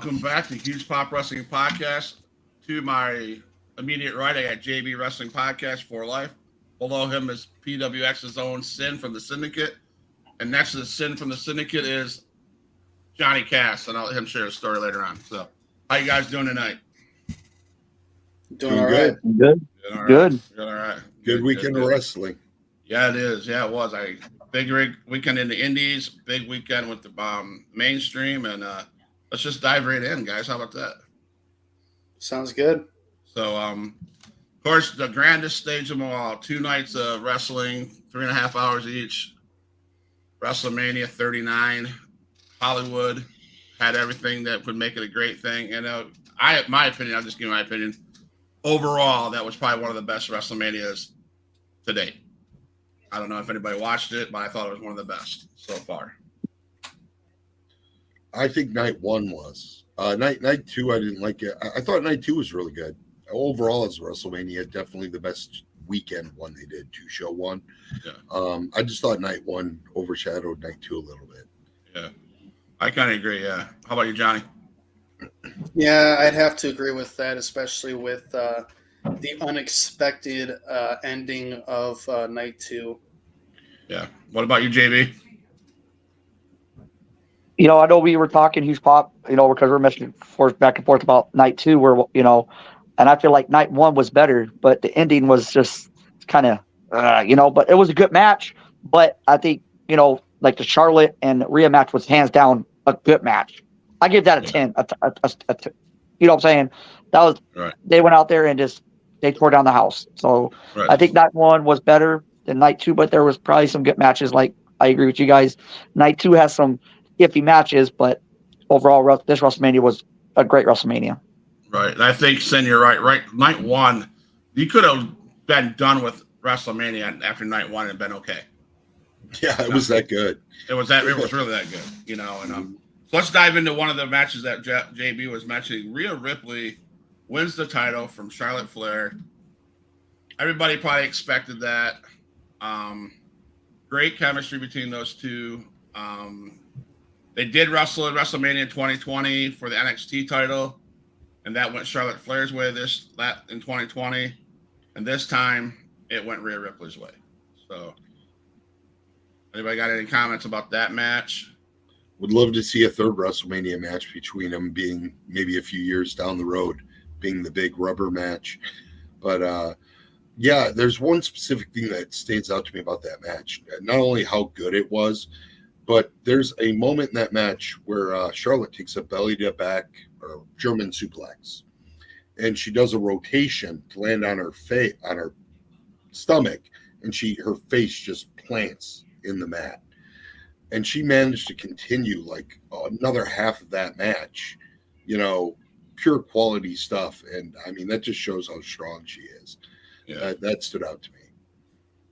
welcome back to Huge Pop Wrestling Podcast. To my immediate right, I got JB Wrestling Podcast for life. Below him is PWX's own Sin from the Syndicate. And next to the Sin from the Syndicate is Johnny Cass, and I'll let him share his story later on. So, how you guys doing tonight? Doing all right. Good. Good. All right. Good weekend of wrestling. Yeah, it is. Yeah, it was. Big weekend in the Indies, big weekend with the mainstream, and let's just dive right in, guys. How about that? Sounds good. So, of course, the grandest stage of them all, 2 nights of wrestling, 3.5 hours each. Wrestle Mania 39, Hollywood had everything that would make it a great thing. And my opinion, I'll just give my opinion. Overall, that was probably one of the best WrestleManias to date. I don't know if anybody watched it, but I thought it was one of the best so far. I think night 1 was. Night 2, I didn't like it. I thought night 2 was really good. Overall, as WrestleMania, definitely the best weekend one they did, 2-show one. Yeah. I just thought night 1 overshadowed night 2 a little bit. Yeah. I kind of agree, yeah. How about you, Johnny? Yeah, I'd have to agree with that, especially with the unexpected ending of night 2. Yeah. What about you, JB? You know, I know we were talking Huge Pop, because we're messaging back and forth about night 2, where, and I feel like night 1 was better, but the ending was just kind of, but it was a good match. But I think, like the Charlotte and Rhea match was hands down a good match. I give that a 10. You know what I'm saying? That was right. They went out there and they tore down the house. So right. I think night 1 was better than night 2, but there was probably some good matches. Like I agree with you guys. Night 2 has some iffy matches, but overall, this WrestleMania was a great WrestleMania. Right. And I think, Sin, you're right. Right. Night 1, you could have been done with WrestleMania after night 1 and been okay. Yeah, it was that good. It was really that good, and so let's dive into one of the matches that JB was mentioning. Rhea Ripley wins the title from Charlotte Flair. Everybody probably expected that. Great chemistry between those two. They did wrestle at WrestleMania 2020 for the NXT title, and that went Charlotte Flair's way in 2020. And this time, it went Rhea Ripley's way. So, anybody got any comments about that match? Would love to see a third WrestleMania match between them, being maybe a few years down the road, being the big rubber match. But yeah, there's one specific thing that stands out to me about that match. Not only how good it was, but there's a moment in that match where Charlotte takes a belly to back or German suplex, and she does a rotation to land on her on her stomach, and her face just plants in the mat. And she managed to continue like another half of that match, pure quality stuff. And I mean, that just shows how strong she is. Yeah. That stood out to me.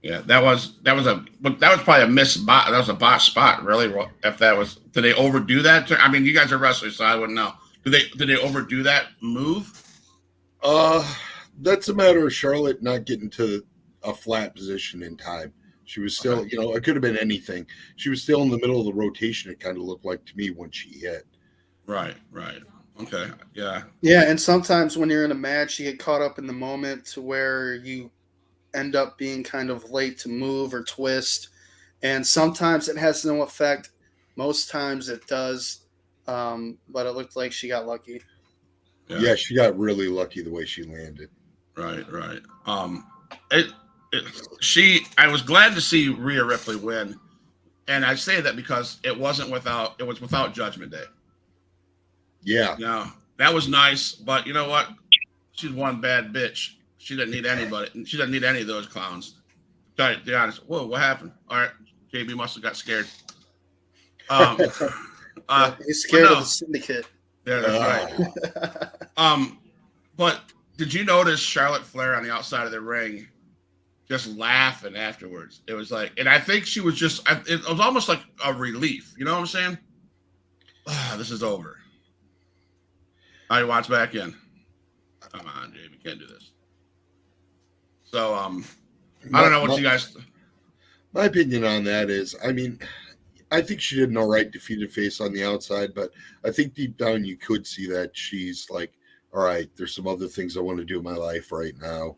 Yeah, that was probably a missed spot. That was a botch spot, really. If that was, did they overdo that? I mean, you guys are wrestlers, so I wouldn't know. Did they overdo that move? That's a matter of Charlotte not getting to a flat position in time. She was still, it could have been anything. She was still in the middle of the rotation, it kind of looked like to me when she hit. Right. Okay, yeah. Yeah, and sometimes when you're in a match, you get caught up in the moment to where you end up being kind of late to move or twist. And sometimes it has no effect. Most times it does. But it looked like she got lucky. Yeah, she got really lucky the way she landed. Right. I was glad to see Rhea Ripley win, and I say that because it was without Judgment Day. Yeah. No, that was nice, but you know what? She's one bad bitch. She doesn't need anybody. She doesn't need any of those clowns. To be honest. Whoa, what happened? All right, JB must have got scared. He's scared of the Syndicate. Yeah, that's right. But did you notice Charlotte Flair on the outside of the ring just laughing afterwards? It was like, and I think she was it was almost like a relief. You know what I'm saying? This is over. All right, watch back in. Come on, JB, can't do this. So, I don't know what you guys. My opinion on that is, I mean, I think she did an all right defeated face on the outside, but I think deep down you could see that she's like, all right, there's some other things I want to do in my life right now.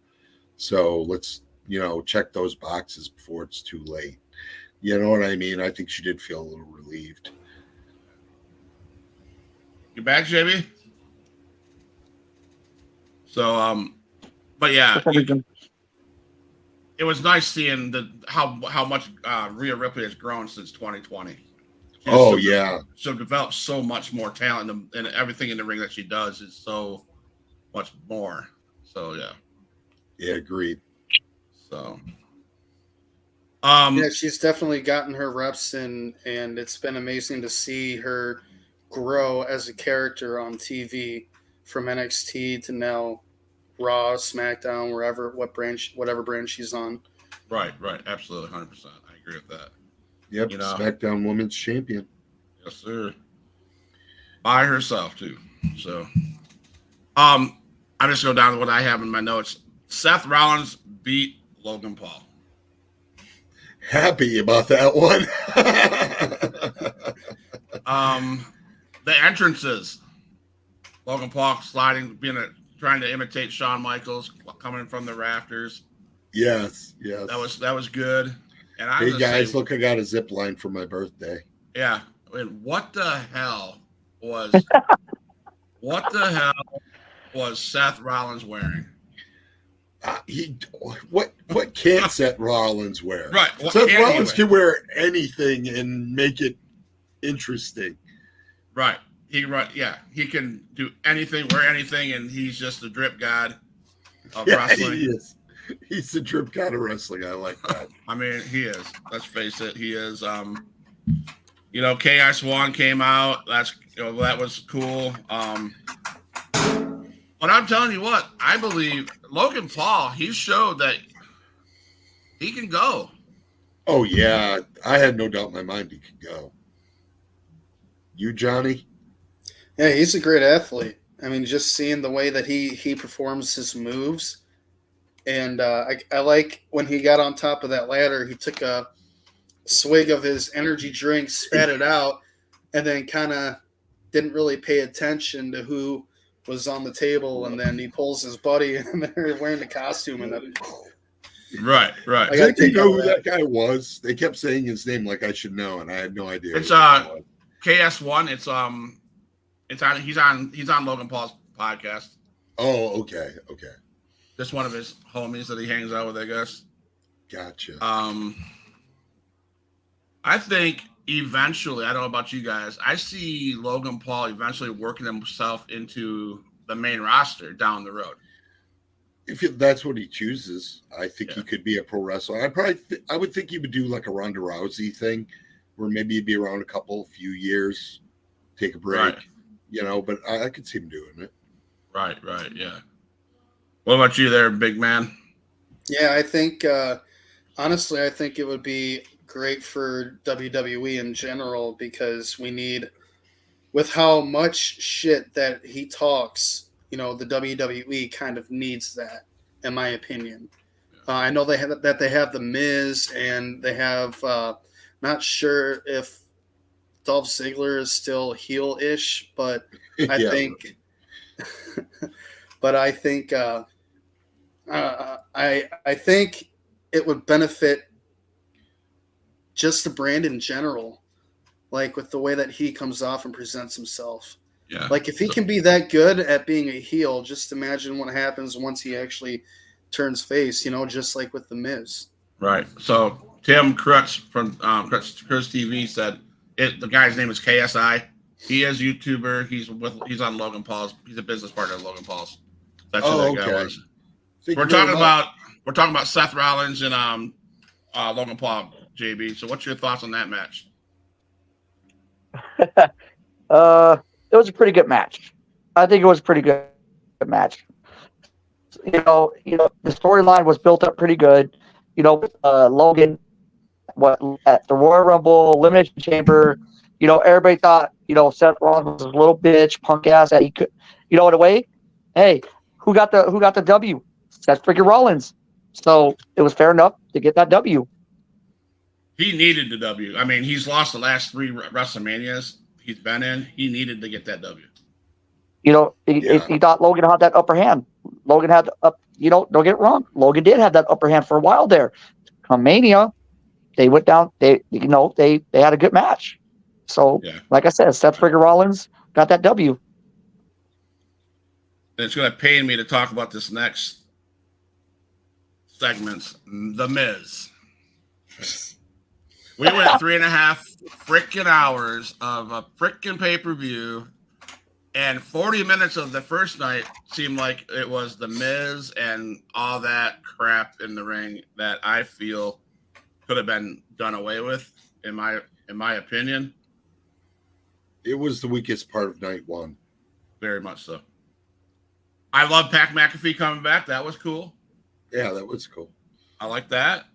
So let's, check those boxes before it's too late. You know what I mean? I think she did feel a little relieved. You back, JB? So, but yeah, it was nice seeing how much Rhea Ripley has grown since 2020. She's developed so much more talent, and everything in the ring that she does is so much more. So yeah, agreed. So, yeah, she's definitely gotten her reps in, and it's been amazing to see her grow as a character on TV from NXT to now Raw, SmackDown, whatever brand she's on. Right, absolutely, 100%. I agree with that. Yep, SmackDown Women's Champion. Yes, sir. By herself too. So, I just go down to what I have in my notes. Seth Rollins beat Logan Paul. Happy about that one. The entrances. Logan Paul sliding, trying to imitate Shawn Michaels, coming from the rafters. Yes. That was good. And hey guys, look, I got a zip line for my birthday. Yeah. I mean, what the hell was Seth Rollins wearing? What can't Seth Rollins wear? Right. Seth Rollins can wear anything and make it interesting. Right. He can do anything, wear anything, and he's just the drip god of wrestling. He is. He's the drip god of wrestling. I like that. I mean, he is. Let's face it. He is. KS1 came out. That was cool. But I'm telling you what, I believe Logan Paul, he showed that he can go. Oh, yeah. I had no doubt in my mind he could go. You, Johnny? Yeah, he's a great athlete. I mean, just seeing the way that he performs his moves. And I like when he got on top of that ladder, he took a swig of his energy drink, spat it out, and then kind of didn't really pay attention to who was on the table, and then he pulls his buddy, and they're wearing the costume, and then right. I didn't know who that guy was. They kept saying his name like I should know, and I had no idea. It's KS1. He's on Logan Paul's podcast. Oh, okay. Just one of his homies that he hangs out with, I guess. Gotcha. I think eventually, I don't know about you guys, I see Logan Paul eventually working himself into the main roster down the road. If that's what he chooses, I think he could be a pro wrestler. I would think he would do like a Ronda Rousey thing, where maybe he'd be around a few years, take a break, But I could see him doing it. Right, yeah. What about you, there, big man? Yeah, I think honestly, I think it would be great for WWE in general, because we need, with how much shit that he talks, the WWE kind of needs that, in my opinion. I know they have the Miz, and they have not sure if Dolph Ziggler is still heel-ish, but I think I think it would benefit just the brand in general, like with the way that he comes off and presents himself. Yeah. Like if he can be that good at being a heel, just imagine what happens once he actually turns face, just like with the Miz. Right. So Tim Crutch from Crutch TV said the guy's name is KSI. He is a YouTuber. He's on Logan Paul's. He's a business partner of Logan Paul's. That's who that guy was. We're talking about Seth Rollins and Logan Paul, JB. So what's your thoughts on that match? It was a pretty good match. I think it was a pretty good match. The storyline was built up pretty good. With Logan, at the Royal Rumble Elimination Chamber, everybody thought, Seth Rollins was a little bitch, punk ass that he could, in a way. Hey, who got the W? Seth freaking Rollins. So it was fair enough to get that W. He needed the W. I mean, he's lost the last 3 WrestleManias he's been in. He needed to get that W. You know, Yeah. he thought Logan had that upper hand. Logan had up. You know, don't get it wrong. Logan did have that upper hand for a while there. Come Mania, they went down. They had a good match. So, Yeah. like I said, Seth Freaking Rollins got that W. And it's going to pain me to talk about this next segment, The Miz. We went 3.5 freaking hours of a freaking pay-per-view, and 40 minutes of the first night seemed like it was The Miz and all that crap in the ring that I feel could have been done away with, in my opinion. It was the weakest part of night 1. Very much so. I love Pat McAfee coming back. That was cool. Yeah, that was cool. I like that.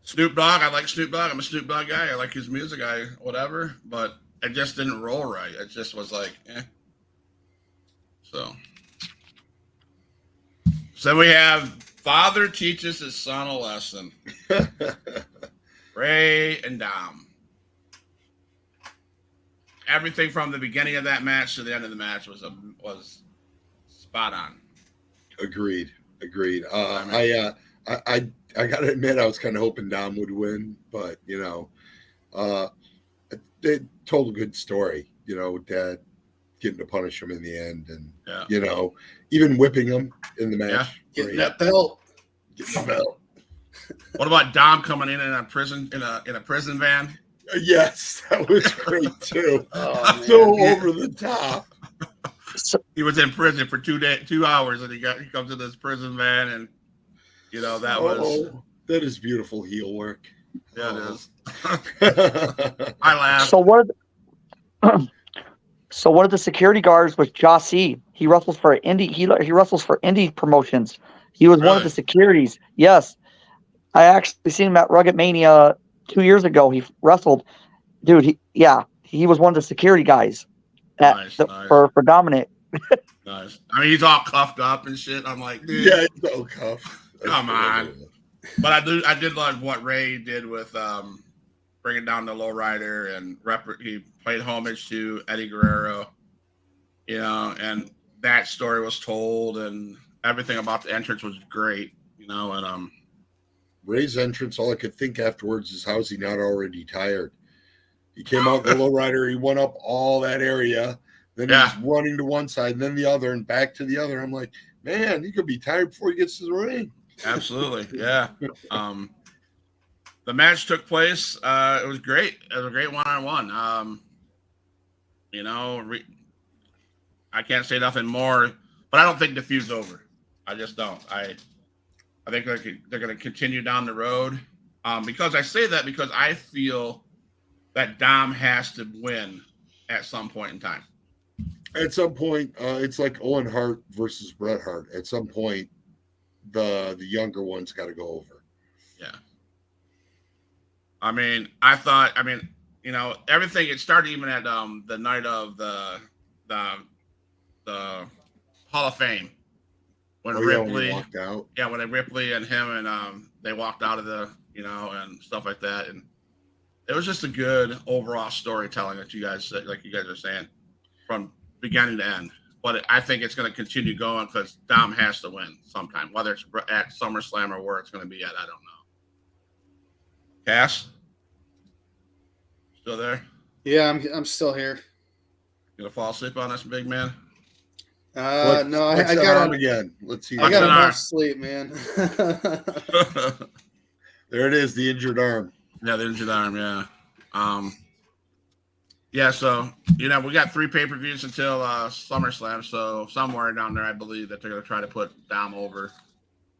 Snoop Dogg, I like Snoop Dogg. I'm a Snoop Dogg guy. I like his music, whatever. But it just didn't roll right. It just was like, eh. So we have father teaches his son a lesson. Ray and Dom. Everything from the beginning of that match to the end of the match was spot on. Agreed. I gotta admit, I was kind of hoping Dom would win, but they told a good story. Dad getting to punish him in the end, and even whipping him in the match. Yeah. Getting that belt. What about Dom coming in a prison in a prison van? Yes, that was great too. Oh, So over the top. He was in prison for 2 hours, and he comes in this prison van, and that is beautiful heel work. Yeah, it is. I laughed. So one of the security guards was Jossie. He wrestles for indie. He wrestles for indie promotions. He was one of the securities. Yes, I actually seen him at Rugged Mania 2 years ago. He wrestled. Dude, he was one of the security guys Nice. for Dominic. Nice. I mean, he's all cuffed up and shit. I'm like, dude, yeah, he's all cuffed. Come on. But I did love what Ray did with bringing down the lowrider, and he played homage to Eddie Guerrero, and that story was told, and everything about the entrance was great, and Ray's entrance, all I could think afterwards is, how's he not already tired? He came out the lowrider, he went up all that area, then he's running to one side, and then the other, and back to the other. I'm like, man, he could be tired before he gets to the ring. Absolutely, yeah. The match took place. It was great. It was a great one-on-one. I can't say nothing more, but I don't think the feud's over. I just don't. I think they're going to continue down the road. Because I say that because I feel that Dom has to win at some point in time. At some point, it's like Owen Hart versus Bret Hart. At some point, the younger one's got to go over. Yeah. Everything, it started even at the night of the Hall of Fame when Ripley walked out. Yeah, when Ripley and him and they walked out of the and stuff like that, and it was just a good overall storytelling that you guys are saying from beginning to end. But I think it's going to continue going because Dom has to win sometime, whether it's at SummerSlam or where it's going to be at. I don't know. Cass, still there? Yeah, I'm still here. Gonna fall asleep on us, big man? No, I got again. Let's see. I got enough sleep, man. There it is, the injured arm. Yeah, the injured arm. Yeah. Yeah. So we got 3 pay-per-views until SummerSlam. So somewhere down there, I believe that they're gonna try to put Dom over.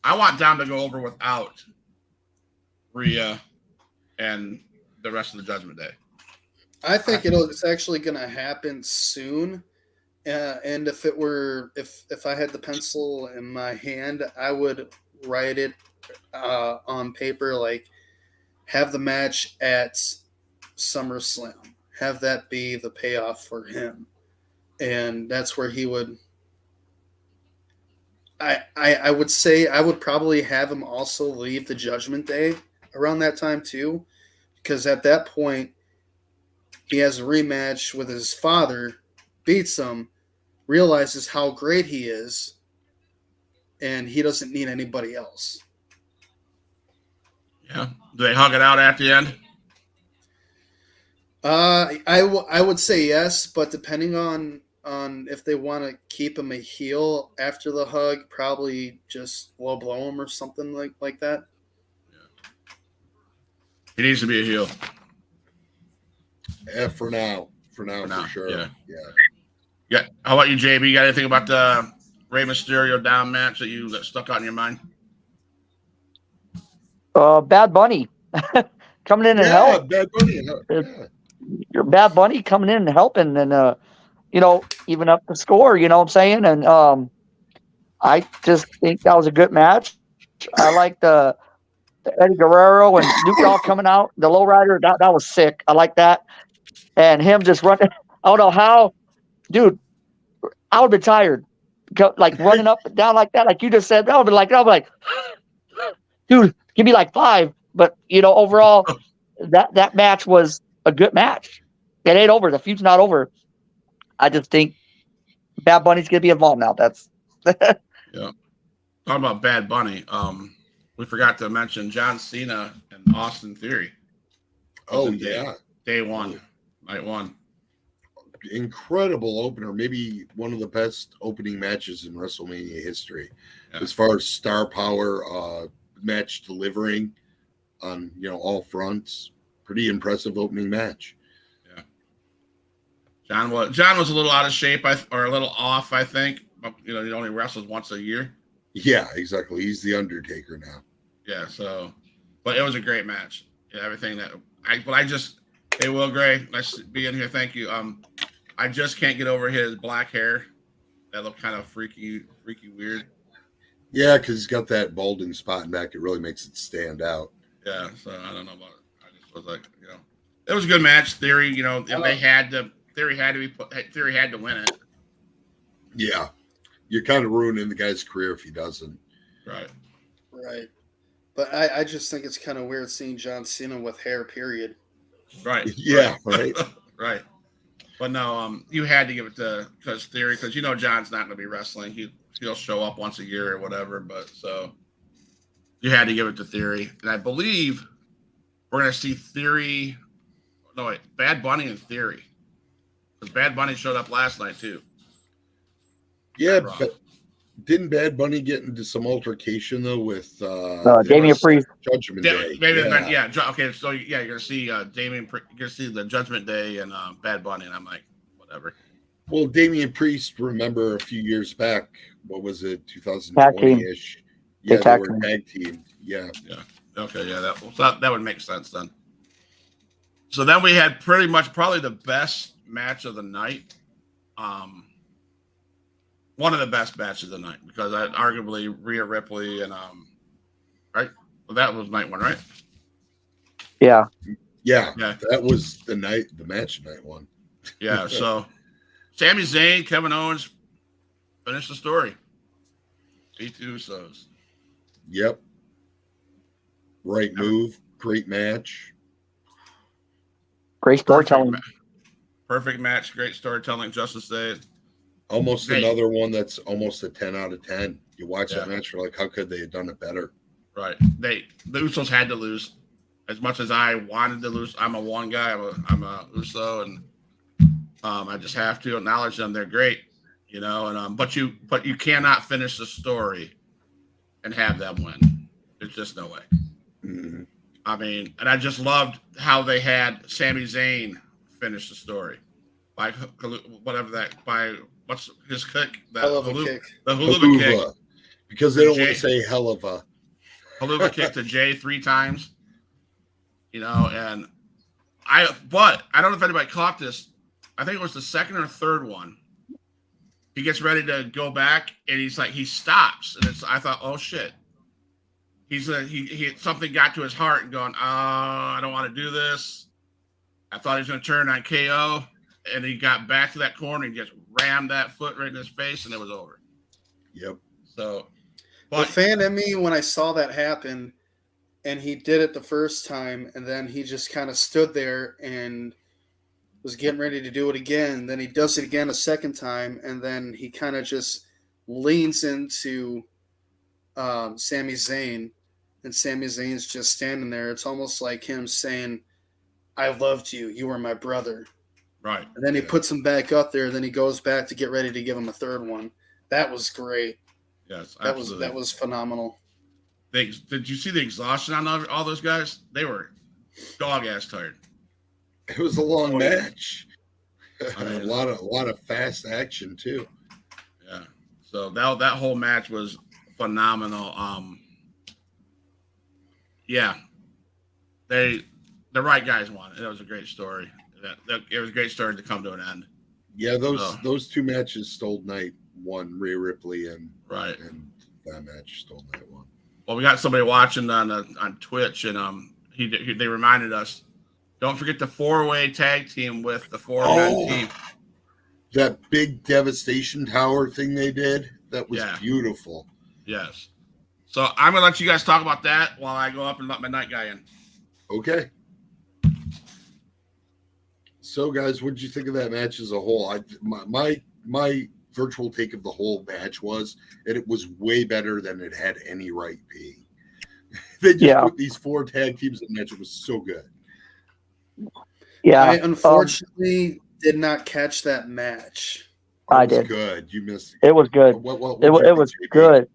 I want Dom to go over without Rhea and the rest of the Judgment Day. I think it's actually going to happen soon. And if I had the pencil in my hand, I would write it on paper, like have the match at SummerSlam. Have that be the payoff for him. And that's where he would I would say I would probably have him also leave the Judgment Day around that time too, because at that point he has a rematch with his father, beats him, realizes how great he is, and he doesn't need anybody else. Yeah. Do they hug it out at the end? I would say yes, but depending on if they want to keep him a heel after the hug, probably just low blow him or something like that. He needs to be a heel. Yeah, for now, for sure. Yeah. Yeah. Yeah. How about you, JB? You got anything about the Rey Mysterio down match that stuck out in your mind? Bad Bunny coming in and help. Bad Bunny. Yeah. Your Bad Bunny coming in and helping, and even up the score. You know what I'm saying? And I just think that was a good match. I like the Eddie Guerrero and Snoop Dogg coming out. The lowrider that was sick. I like that, and him just running. I don't know how, dude. I would be tired, like running up and down like that, like you just said. I would be like, dude, give me like 5. But overall, that match was a good match. It ain't over. The feud's not over. I just think Bad Bunny's gonna be involved now. That's Yeah. Talking about Bad Bunny, we forgot to mention John Cena and Austin Theory. Oh yeah, day one, night one. Incredible opener, maybe one of the best opening matches in WrestleMania history, as far as star power, match delivering on all fronts. Pretty impressive opening match. Yeah, John was a little out of shape, or a little off, I think. But, he only wrestles once a year. Yeah, exactly. He's the Undertaker now. Yeah, so, but it was a great match. Yeah, everything hey, Will Gray, nice to be in here. Thank you. I just can't get over his black hair. That looked kind of freaky weird. Yeah, because he's got that balding spot in back. It really makes it stand out. Yeah, so I don't know about it. I just was like, it was a good match. Theory, if they had to, Theory had to win it. Yeah, you're kind of ruining the guy's career if he doesn't. Right. But I just think it's kind of weird seeing John Cena with hair, period. Right. Yeah, right. Right. But no, you had to give it to Theory, because John's not going to be wrestling. He'll show up once a year or whatever. But so you had to give it to Theory, and I believe we're going to see Theory. No, wait, Bad Bunny and Theory, because Bad Bunny showed up last night too. Yeah, but didn't Bad Bunny get into some altercation though with Damian Priest? Judgment Day. Yeah. Okay, so you're gonna see you're gonna see the Judgment Day and Bad Bunny, and I'm like, whatever. Well, Damian Priest, remember a few years back, what was it, 2020-ish? Yeah, they were tag team. Yeah. Okay, yeah, that would make sense then. So then we had probably the best match of the night. One of the best matches of the night, because arguably Rhea Ripley and right? Well, that was night one, right? Yeah. That was the match night one. Yeah. So Sami Zayn, Kevin Owens finished the story. Beat the Usos. Yep. Right move. Great match. Great storytelling. Perfect match. Great storytelling. Justice Day. Almost another one that's almost a 10 out of 10. You watch that match, you're like, how could they have done it better? Right. The Usos had to lose. As much as I wanted to lose, I'm a one guy. I'm a Uso, and I just have to acknowledge them. They're great, and but you cannot finish the story and have them win. There's just no way. Mm-hmm. I mean, and I just loved how they had Sami Zayn finish the story by what's his kick? Kick. The hula kick. Because they don't want to say hell of a. Hula kick to Jay 3 times. And I don't know if anybody caught this. I think it was the second or third one. He gets ready to go back, and he stops, and I thought, oh shit. He something got to his heart and going, I don't want to do this. I thought he was going to turn on KO, and he got back to that corner and just rammed that foot right in his face, and it was over. Yep. So, The but fan in me, when I saw that happen, and he did it the first time, and then he just kind of stood there and was getting ready to do it again. Then he does it again a second time, and then he kind of just leans into Sami Zayn, and Sami Zayn's just standing there. It's almost like him saying, "I loved you. You were my brother." right. And then he puts him back up there. Then he goes back to get ready to give him a third one. That was great. Yes, That absolutely. was phenomenal. Did you see the exhaustion on all those guys? They were dog ass tired. It was a long yeah. match. I mean, a lot of fast action too. Yeah. So that whole match was phenomenal. Yeah. The right guys won. It was a great story. It was a great story to come to an end. Yeah, those two matches stole night one, Rhea Ripley and that match stole night one. Well, we got somebody watching on Twitch, and they reminded us, don't forget the 4-way tag team with the 4-man team. That big devastation tower thing they did, that was beautiful. Yes. So I'm gonna let you guys talk about that while I go up and let my night guy in. Okay. So, guys, what did you think of that match as a whole? My virtual take of the whole match was that it was way better than it had any right being. They just put these 4 tag teams in the match. It was so good. Yeah. I unfortunately did not catch that match. I did. Good. You missed it. Was good. What it was good.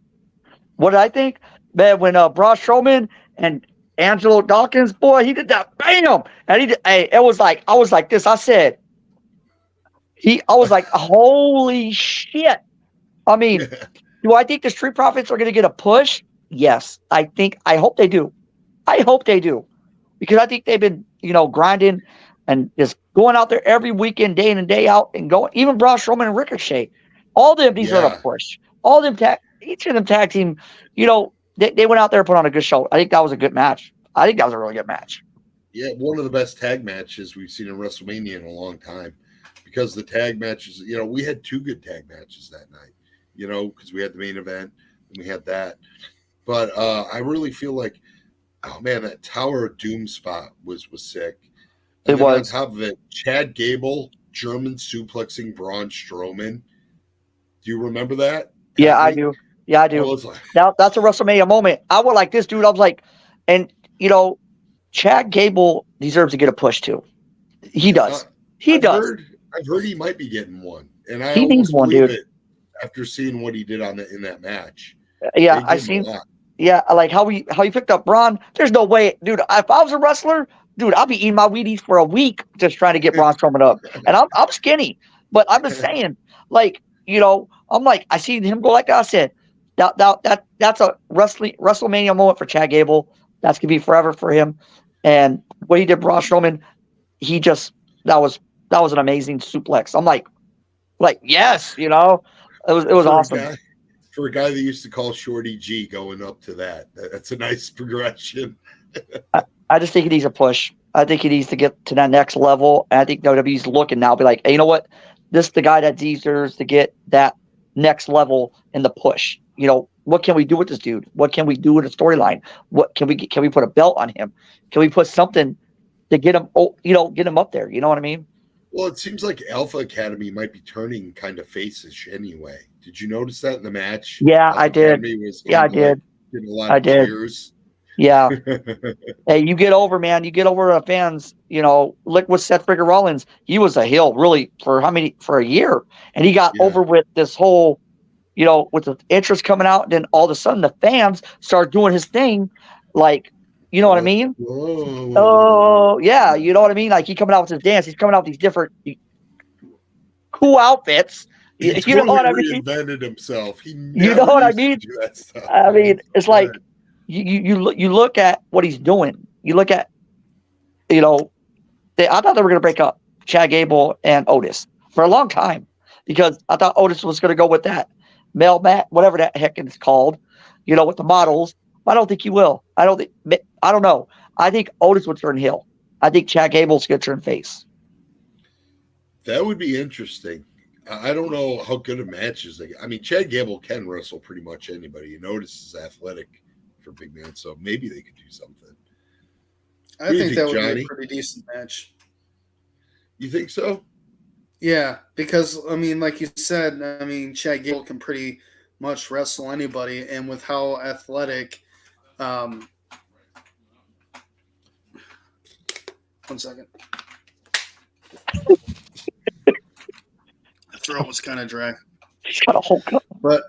What did I think? Man, when Braun Strowman and Angelo Dawkins, boy, he did that, bam! And he did, it was like, I was like this. I said, I was like, holy shit. I mean, do I think the Street Profits are going to get a push? Yes. I hope they do. I hope they do. Because I think they've been, grinding and just going out there every weekend, day in and day out, and going, even Braun Strowman and Ricochet. All them, these are a push. All them, each of them tag team, they went out there and put on a good show. I think that was a good match. I think that was a really good match. Yeah, one of the best tag matches we've seen in WrestleMania in a long time. Because the tag matches, we had 2 good tag matches that night, because we had the main event and we had that. But I really feel like, oh man, that Tower of Doom spot was sick. And it was. On top of it, Chad Gable German suplexing Braun Strowman. Do you remember that? Yeah, I do. Yeah, I do. That's a WrestleMania moment. I would like this dude. I was like, and Chad Gable deserves to get a push too. He does. I've heard he might be getting one, and I he needs one, dude. It after seeing what he did in that match. Yeah, I seen. Yeah, like how he picked up Braun. There's no way, dude. If I was a wrestler, dude, I'd be eating my Wheaties for a week just trying to get Braun Strowman up. And I'm skinny, but I'm just saying, like, I'm like, I see him go like that. I said, that's a WrestleMania moment for Chad Gable. That's gonna be forever for him. And what he did, Braun Strowman, that was an amazing suplex. I'm like yes, it was awesome. For a guy that used to call Shorty G going up to that's a nice progression. I just think he needs a push. I think he needs to get to that next level. And I think WWE's looking now, be like, hey, you know what? This is the guy that deserves to get that next level in the push. What can we do with this dude? What can we do with the storyline? What can we put a belt on him? Can we put something to get him, get him up there? You know what I mean? Well, it seems like Alpha Academy might be turning kind of face-ish anyway. Did you notice that in the match? Yeah, Alpha I did. I did. Getting a lot of cheers. Yeah. Hey, you get over, man. You get over the fans. Look with Seth freaking Rollins. He was a heel really for a year, and he got over with this whole, with the interest coming out. And then all of a sudden, the fans start doing his thing, like. You know what I mean? Whoa. Oh, yeah. You know what I mean? Like, he coming out with his dance. He's coming out with these different cool outfits. He totally reinvented himself. You know what I mean? I mean, it's like you look at what he's doing. You look at, I thought they were going to break up Chad Gable and Otis for a long time because I thought Otis was going to go with that male mat, whatever that heck it's called, with the models. I don't think he will. I don't know. I think Otis would turn heel. I think Chad Gable's going to turn face. That would be interesting. I don't know how good a match is. I mean, Chad Gable can wrestle pretty much anybody. You notice he's athletic for big man, so maybe they could do something. I do you think that think, would be Johnny? a pretty decent match. You think so? Yeah, because I mean, like you said, I mean, Chad Gable can pretty much wrestle anybody, and with how athletic, 1 second, the throat was kind of dry, He's got a whole cup. but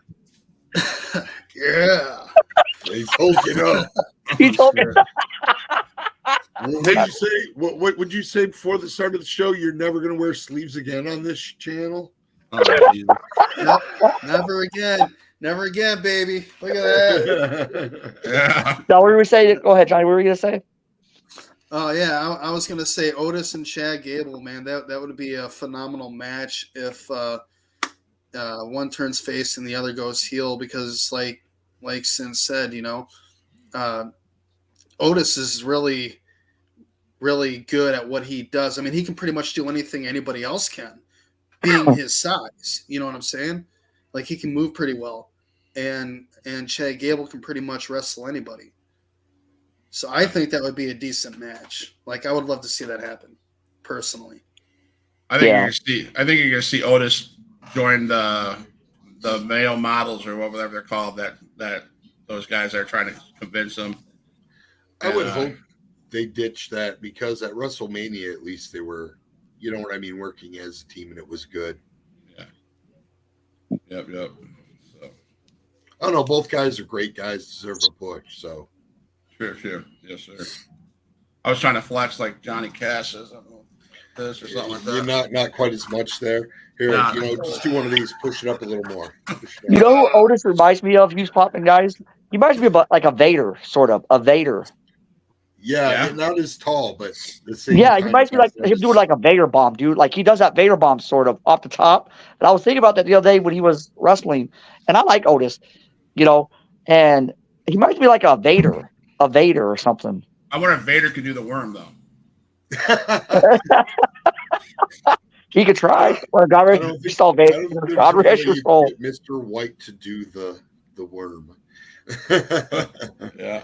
yeah, He's hulking up. He's talking. What did you say? What would you say before the start of the show? You're never going to wear sleeves again on this channel? Oh, Jesus. nope, never again, baby. Look at that. Yeah. Now, what were we saying? Go ahead, Johnny. What were you gonna say? Oh yeah, I was gonna say Otis and Chad Gable, man. That would be a phenomenal match if one turns face and the other goes heel, because like Sin said, Otis is really good at what he does. I mean, he can pretty much do anything anybody else can, being his size. You know what I'm saying? Like, he can move pretty well, and Chad Gable can pretty much wrestle anybody. So I think that would be a decent match. Like, I would love to see that happen, personally. I think you're gonna see Otis join the male models or whatever they're called. That those guys are trying to convince him. I would hope they ditch that, because at WrestleMania, at least they were, you know what I mean, working as a team, and it was good. Yeah. Yep. So I don't know. Both guys are great guys, deserve a push. So sure. Yes, sir. I was trying to flex like Johnny Cash says, this or something like that. you're not quite as much there. Here, just do one of these. Push it up a little more. You know who Otis reminds me of? He's popping guys. He reminds me of like a Vader, sort of a Vader. Yeah, not as tall, but the same. Yeah, he reminds me like him doing like a Vader bomb, dude. Like he does that Vader bomb sort of off the top. And I was thinking about that the other day when he was wrestling, and I like Otis, and he reminds me like a Vader or something. I wonder if Vader could do the worm though. He could try. Or God rest your soul. Mr. White to do the worm. Yeah.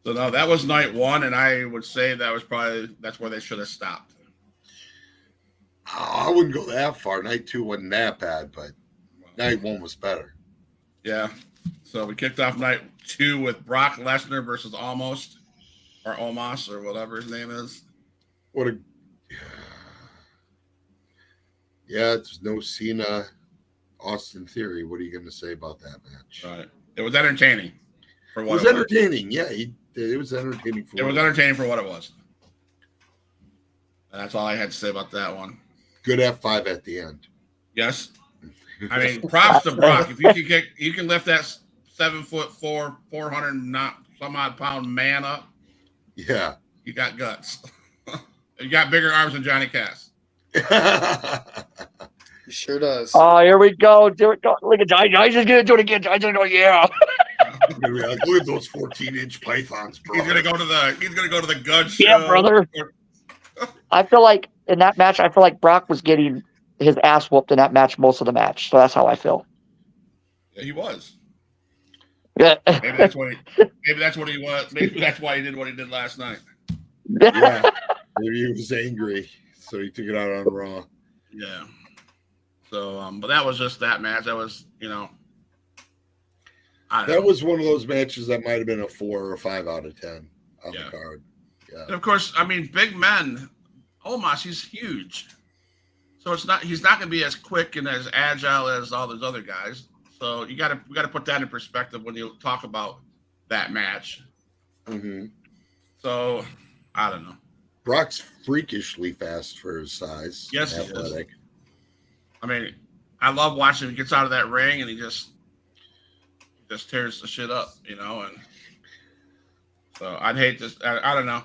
So no, that was night one, and I would say that's where they should have stopped. I wouldn't go that far. Night two wasn't that bad, but night one was better. Yeah. So we kicked off night two with Brock Lesnar versus Omos or whatever his name is. It's no Cena, Austin Theory. What are you going to say about that match? Right. It was entertaining. It was entertaining. Yeah, it was entertaining. It was entertaining for what it was. And that's all I had to say about that one. Good F5 at the end. Yes. I mean, props to Brock. If you can lift that 7'4", 400 pound man up. Yeah. You got guts. You got bigger arms than Johnny Cass. He sure does. Oh, here we go. Look at Johnny. Johnny's just gonna do it again. Johnny's gonna go, yeah. Look at those 14-inch pythons, bro. He's gonna go to the gun show. Yeah, brother. I feel like in that match, Brock was getting his ass whooped in that match most of the match. So that's how I feel. Yeah, he was. Yeah. Maybe that's what he was. Maybe that's why he did what he did last night. Yeah. Maybe he was angry, so he took it out on Raw. Yeah. So, but that was just that match. That was, that was one of those matches that might have been a 4 or a 5 out of 10 on the card. Yeah. And of course, I mean, big men. Omos, he's huge. So he's not going to be as quick and as agile as all those other guys. So we got to put that in perspective when you talk about that match. Mm-hmm. So I don't know. Brock's freakishly fast for his size. Yes, athletic. he is. I mean, I love watching him. He gets out of that ring and he just tears the shit up, and so I'd hate this. I don't know.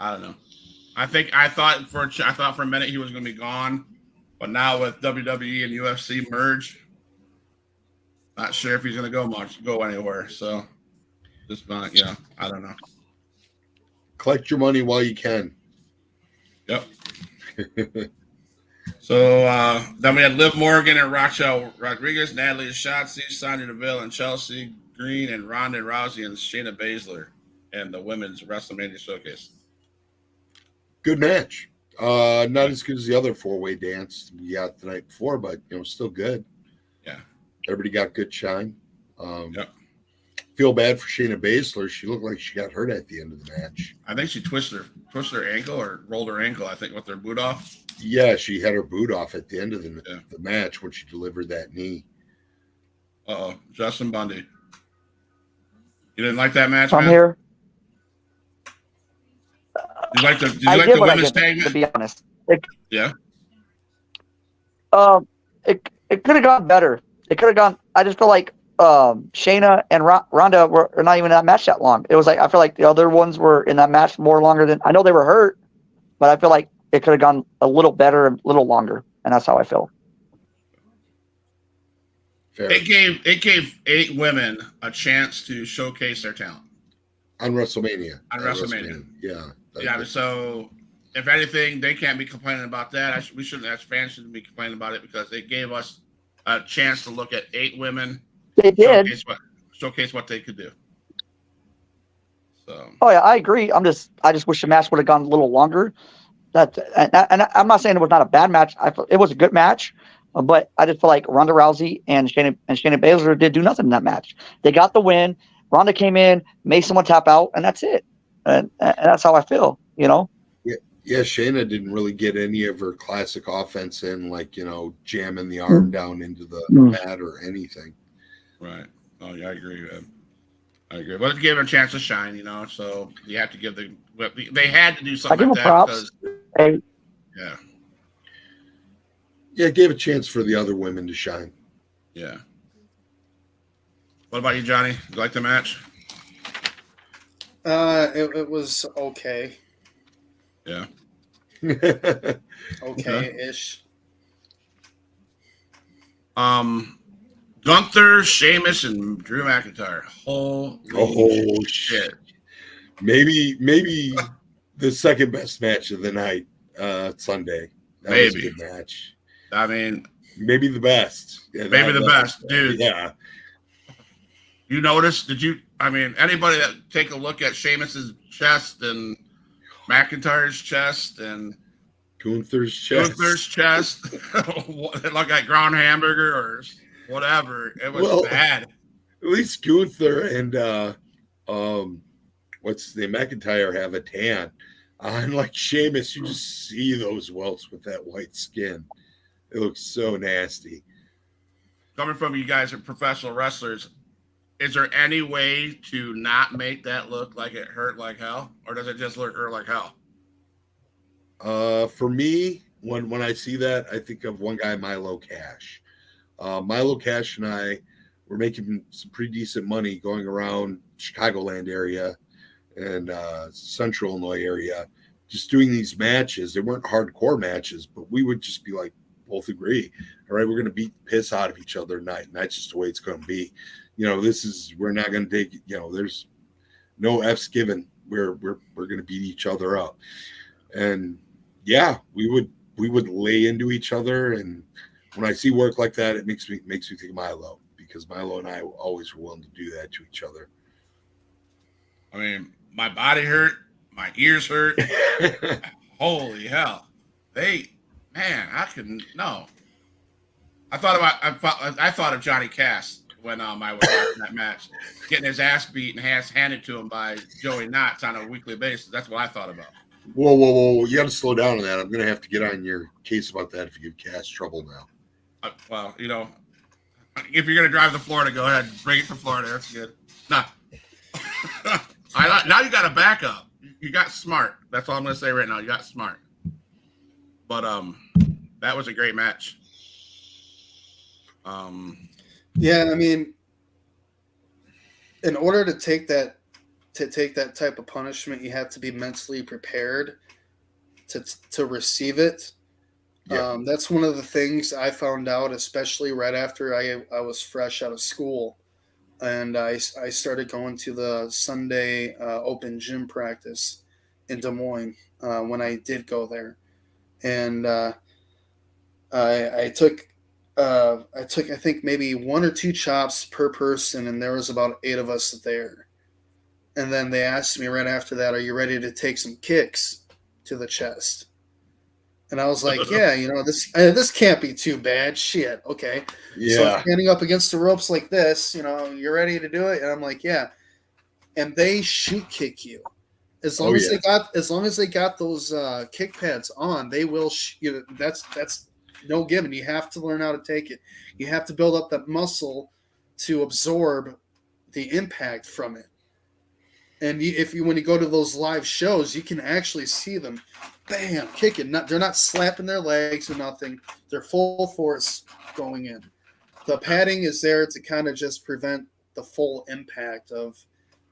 I thought for a minute he was going to be gone, but now with WWE and UFC merge, not sure if he's going to go anywhere. So just not, I don't know. Collect your money while you can. Yep. So then we had Liv Morgan and Raquel Rodriguez, Natalie Shotzi, Sonya Deville, and Chelsea Green, and Ronda Rousey and Shayna Baszler, and the women's WrestleMania showcase. Good match. Not as good as the other 4-way dance we got the night before, but still good. Yeah. Everybody got good shine. Yep. Feel bad for Shayna Baszler. She looked like she got hurt at the end of the match. I think she twisted her ankle or rolled her ankle, I think, with her boot off. Yeah, she had her boot off at the end of the match when she delivered that knee. Uh-oh. Justin Bundy. You didn't like that match, From man? here, Did you like the I did what I women's did, tag to match? be honest. Yeah. It could have gone better. It could have gone. I just feel like Shayna and Ronda were not even in that match that long. It was like I feel like the other ones were in that match more longer than I know they were hurt, but I feel like it could have gone a little better, a little longer, and that's how I feel. Fair. It gave 8 women a chance to showcase their talent On WrestleMania. on WrestleMania. Yeah. Yeah. So if anything, they can't be complaining about that. We shouldn't. As fans shouldn't be complaining about it because it gave us a chance to look at 8 women. They did. Showcase what they could do. So. Oh yeah, I agree. I just wish the match would have gone a little longer. And I'm not saying it was not a bad match. It was a good match, but I just feel like Ronda Rousey and Shayna Baszler did do nothing in that match. They got the win. Ronda came in, made someone tap out, and that's it. And that's how I feel. Yeah, Shayna didn't really get any of her classic offense in, like jamming the arm down into the mat or anything. Right. Oh yeah, I agree, man. I agree. But it gave them a chance to shine, So you have to give they had to do something like that props. because Yeah, it gave a chance for the other women to shine. Yeah. What about you, Johnny? You like the match? It was okay. Yeah. Okay-ish. Gunther, Sheamus, and Drew McIntyre. Holy shit. Maybe the second best match of the night, Sunday. That was a good match. I mean, maybe the best. Yeah, maybe the best, dude. Yeah. You notice? Anybody that take a look at Sheamus's chest and McIntyre's chest and Gunther's chest, like a ground hamburger or whatever. It was bad. At least Gunther and what's his name, McIntyre have a tan. Unlike Sheamus, you just see those welts with that white skin. It looks so nasty. Coming from you guys are professional wrestlers, is there any way to not make that look like it hurt like hell? Or does it just look hurt like hell? For me, when I see that, I think of one guy, Milo Cash. Milo Cash and I were making some pretty decent money going around Chicagoland area and Central Illinois area, just doing these matches. They weren't hardcore matches, but we would just be like, both agree, all right, we're going to beat the piss out of each other tonight, and that's just the way it's going to be. We're not going to take, there's no F's given. We're going to beat each other up. And yeah, we would lay into each other. And when I see work like that, it makes me think of Milo, because Milo and I always were willing to do that to each other. I mean, my body hurt, my ears hurt. Holy hell. I couldn't. No. I thought of Johnny Cass when I was watching that match, getting his ass beat and handed to him by Joey Knotts on a weekly basis. That's what I thought about. Whoa. You got to slow down on that. I'm going to have to get on your case about that if you give Cass trouble now. If you're going to drive to Florida, go ahead. Bring it to Florida. That's good. Nah. Now you got a backup. You got smart. That's all I'm going to say right now. You got smart. But that was a great match. Yeah, in order to take that type of punishment, you have to be mentally prepared to receive it. Yeah. That's one of the things I found out, especially right after I was fresh out of school, and I started going to the Sunday open gym practice in Des Moines when I did go there. And I took I think maybe 1 or 2 chops per person, and there was about 8 of us there. And then they asked me right after that, "Are you ready to take some kicks to the chest?" And I was like, "Yeah, this can't be too bad. Shit, okay." So I'm Yeah. standing up against the ropes like this. You ready to do it? And I'm like, "Yeah." And they shoot kick you. As long Oh, as yeah. they got those kick pads on, they will. That's no given. You have to learn how to take it. You have to build up that muscle to absorb the impact from it. And when you go to those live shows, you can actually see them, bam, kicking. They're not slapping their legs or nothing. They're full force going in. The padding is there to kind of just prevent the full impact of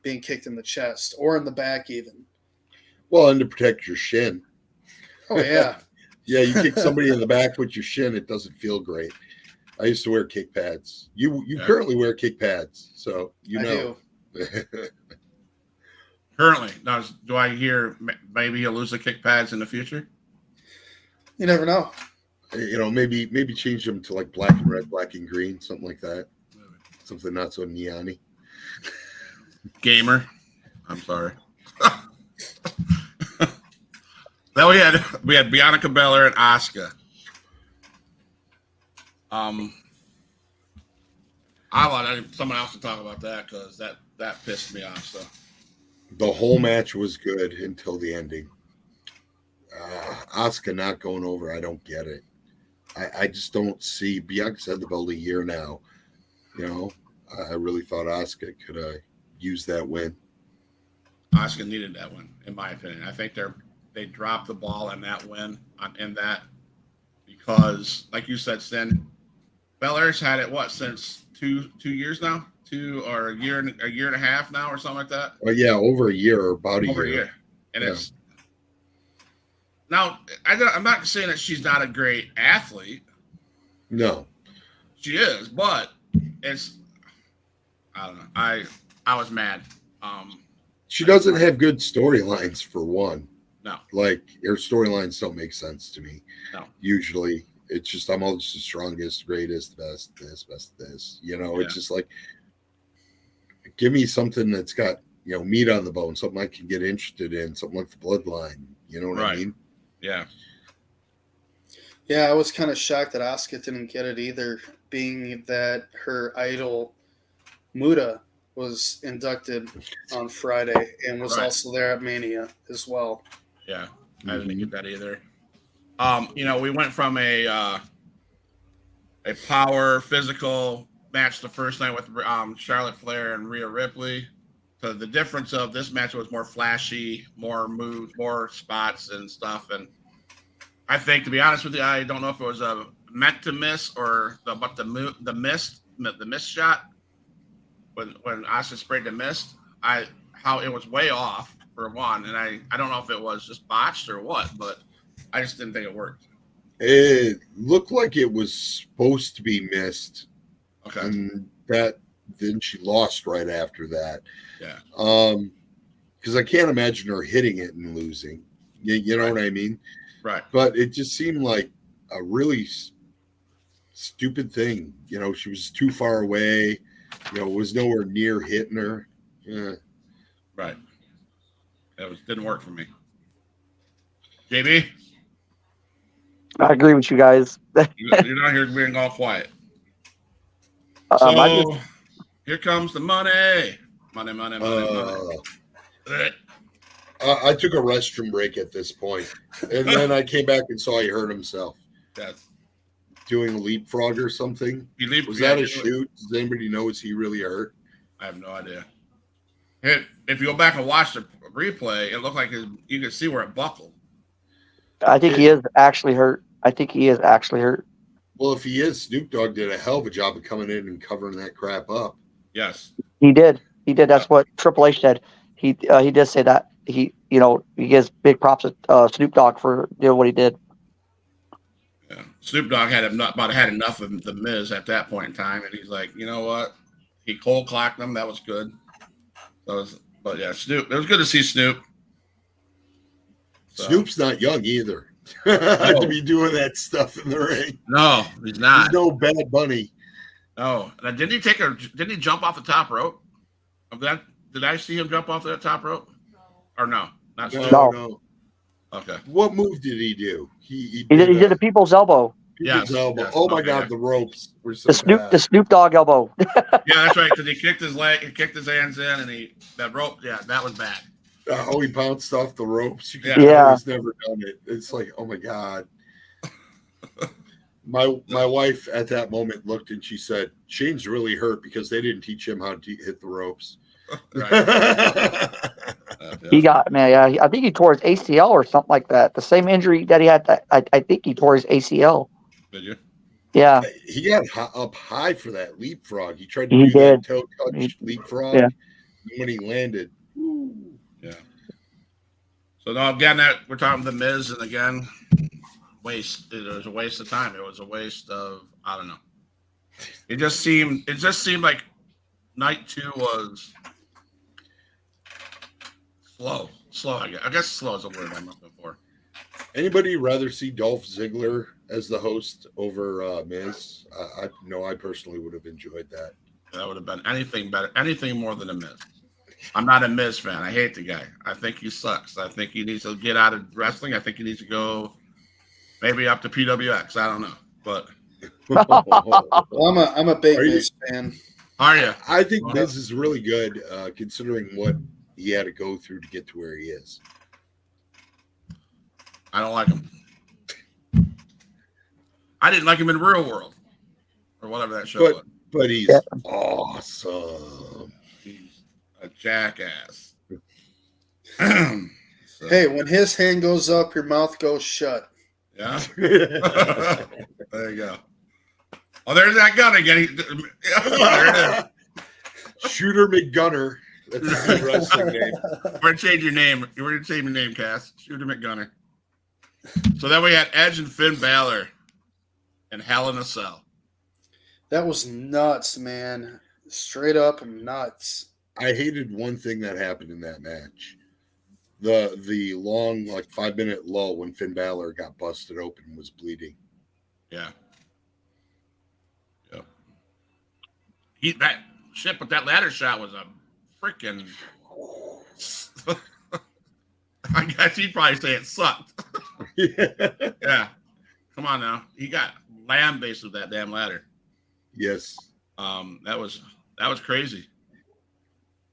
being kicked in the chest or in the back even. Well, and to protect your shin. Oh yeah. Yeah, you kick somebody in the back with your shin, it doesn't feel great. I used to wear kick pads. You currently wear kick pads, so I do. Currently, now do I hear maybe he'll lose the kick pads in the future? You never know. Maybe change them to like black and red, black and green, something like that. Something not so neon-y. Gamer. I'm sorry. Then we had Bianca Belair and Asuka. I want someone else to talk about that because that pissed me off. So The whole match was good until the ending. Asuka not going over, I don't get it. I just don't see. Bianca's had the belt a year now. I really thought Asuka could use that win. Asuka needed that win, in my opinion. I think they dropped the ball on that win in that because, like you said, Stin, Belair's had it since 2 years now, or a year and a half now, or something like that. Oh yeah, over a year or about over a year. A year, and it's now. I'm not saying that she's not a great athlete. No, she is, but it's. I don't know. I was mad. She doesn't have good storylines for one. No. Like her storylines don't make sense to me. No. Usually it's just I'm always the strongest, greatest, best this. It's just like give me something that's got, meat on the bone, something I can get interested in, something like the bloodline. You know what I mean? Yeah. Yeah, I was kind of shocked that Asuka didn't get it either, being that her idol Muta was inducted on Friday and was also there at Mania as well. Yeah, I didn't get that either. We went from a power physical match the first night with Charlotte Flair and Rhea Ripley. So the difference of this match was more flashy, more moves, more spots and stuff. And I think, to be honest with you, I don't know if it was meant to miss or the missed shot. When Asuka sprayed the mist, how it was way off for one, and I don't know if it was just botched or what, but I just didn't think it worked. It looked like it was supposed to be missed. Okay. And then she lost right after that. Yeah. Because I can't imagine her hitting it and losing. You know what I mean? Right. But it just seemed like a really stupid thing. She was too far away. Was nowhere near hitting her. Yeah. Right. Didn't work for me. JB? I agree with you guys. You're not here being all quiet. So here comes the money. Money. I took a restroom break at this point, and then I came back and saw he hurt himself. Yes. Doing a leapfrog or something. Was that a shoot? Does anybody know? Was he really hurt? I have no idea. If you go back and watch the replay, it looked like you could see where it buckled. I think he is actually hurt. Well, if he is, Snoop Dogg did a hell of a job of coming in and covering that crap up. Yes. He did. That's what Triple H said. He did say that. He gives big props to Snoop Dogg for doing what he did. Yeah. Snoop Dogg had enough of the Miz at that point in time, and he's like, you know what? He cold clocked him. That was good. But yeah, Snoop. It was good to see Snoop. So. Snoop's not young either. To be doing that stuff in the ring. No, he's not. He's no Bad Bunny. No. And didn't he jump off the top rope? Of that? Did I see him jump off that top rope? Or no? Not No. Okay. What move did he do? He did a people's elbow. People's elbow. Yes. Oh my Okay, God, yeah. the ropes were so bad. The Snoop Dogg elbow. Yeah, that's right. Because he kicked his leg, he kicked his hands in, and that rope. Yeah, that was bad. He bounced off the ropes. You can Yeah. tell he's never done it. It's like, oh my God. My wife at that moment looked and she said, Shane's really hurt because they didn't teach him how to hit the ropes. Right. He got, man, yeah, I think he tore his ACL or something like that. The same injury that he had, I think he tore his ACL. Did you? Yeah. He got up high for that leapfrog. He tried to He do did. that toe touch leapfrog. Yeah. When he landed. Yeah. So now again, that we're talking The Miz, and again, waste. It was a waste of time. It was a waste of, I don't know. It just seemed like night 2 was slow. I guess slow is a word I'm looking for. Anybody rather see Dolph Ziggler as the host over Miz? I personally would have enjoyed that. That would have been anything better, anything more than a Miz. I'm not a Miz fan. I hate the guy. I think he sucks. I think he needs to get out of wrestling. I think he needs to go maybe up to PWX. I don't know, but Well, I'm a big Miz fan. are you? I think Miz is really good considering what he had to go through to get to where he is. I don't like him. I didn't like him in Real World or whatever that show was. But he's awesome. He's a jackass. So, Hey, when his hand goes up, your mouth goes shut. yeah. There you go. Oh, there's that gun again. There it is. Shooter McGunner. That's his wrestling name. We're gonna change your name. We're gonna change your name, Cass. Shooter McGunner. So then we had Edge and Finn Balor and Hell in a Cell. That was nuts, man. Straight up nuts. I hated one thing that happened in that match. The long, 5-minute lull when Finn Balor got busted open and was bleeding. Yeah. Yep. But that ladder shot was a freaking. I guess you'd probably say it sucked. Yeah. Come on now. He got lambasted with that damn ladder. Yes. That was crazy.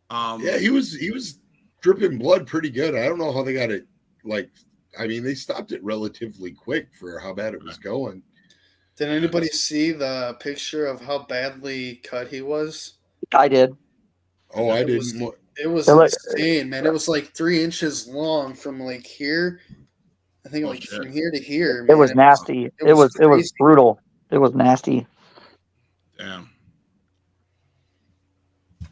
Yeah, he was dripping blood pretty good. I don't know how they got it. They stopped it relatively quick for how bad it was going. Did anybody see the picture of how badly cut he was? I did. Oh, I didn't. It was insane, man. It was like 3 inches long from here. I think from here to here. Man. It was nasty. It was brutal. It was nasty. Damn.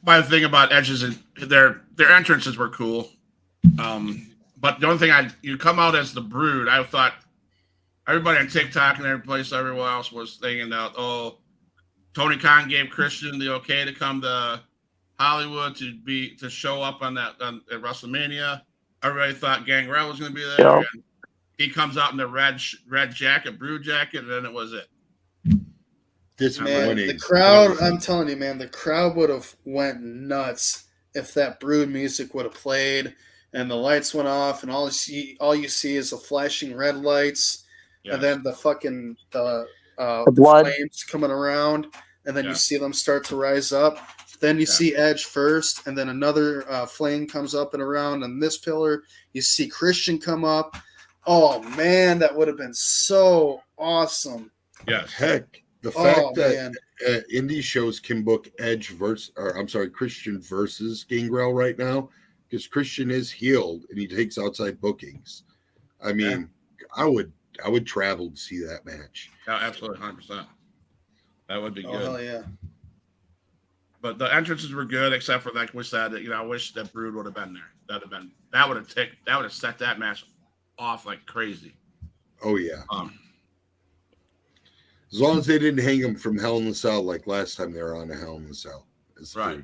But the thing about Edges and their entrances were cool. But the only thing you come out as the Brood, I thought everybody on TikTok and every place everywhere else was thinking that, Tony Khan gave Christian the okay to come to Hollywood to show up at WrestleMania. Everybody thought Gangrel was going to be there. Yeah. And he comes out in the red jacket, Brood jacket, and then it was it. Man, the crowd, I'm telling you, man, the crowd would have went nuts if that Brood music would have played and the lights went off and all you see is the flashing red lights and then the fucking the blood flames coming around and then you see them start to rise up. Then you see Edge first and then another flame comes up and around on this pillar. You see Christian come up. Oh, man, that would have been so awesome. Yes. Heck. The fact that indie shows can book Christian versus Gangrel right now, because Christian is healed and he takes outside bookings. I mean, I would travel to see that match. Yeah, absolutely, 100%. That would be good. Hell yeah. But the entrances were good, except for like we said that I wish that Brood would have been there. That would have set that match off like crazy. Oh yeah. As long as they didn't hang him from Hell in the Cell like last time they were on a Hell in the Cell. Right.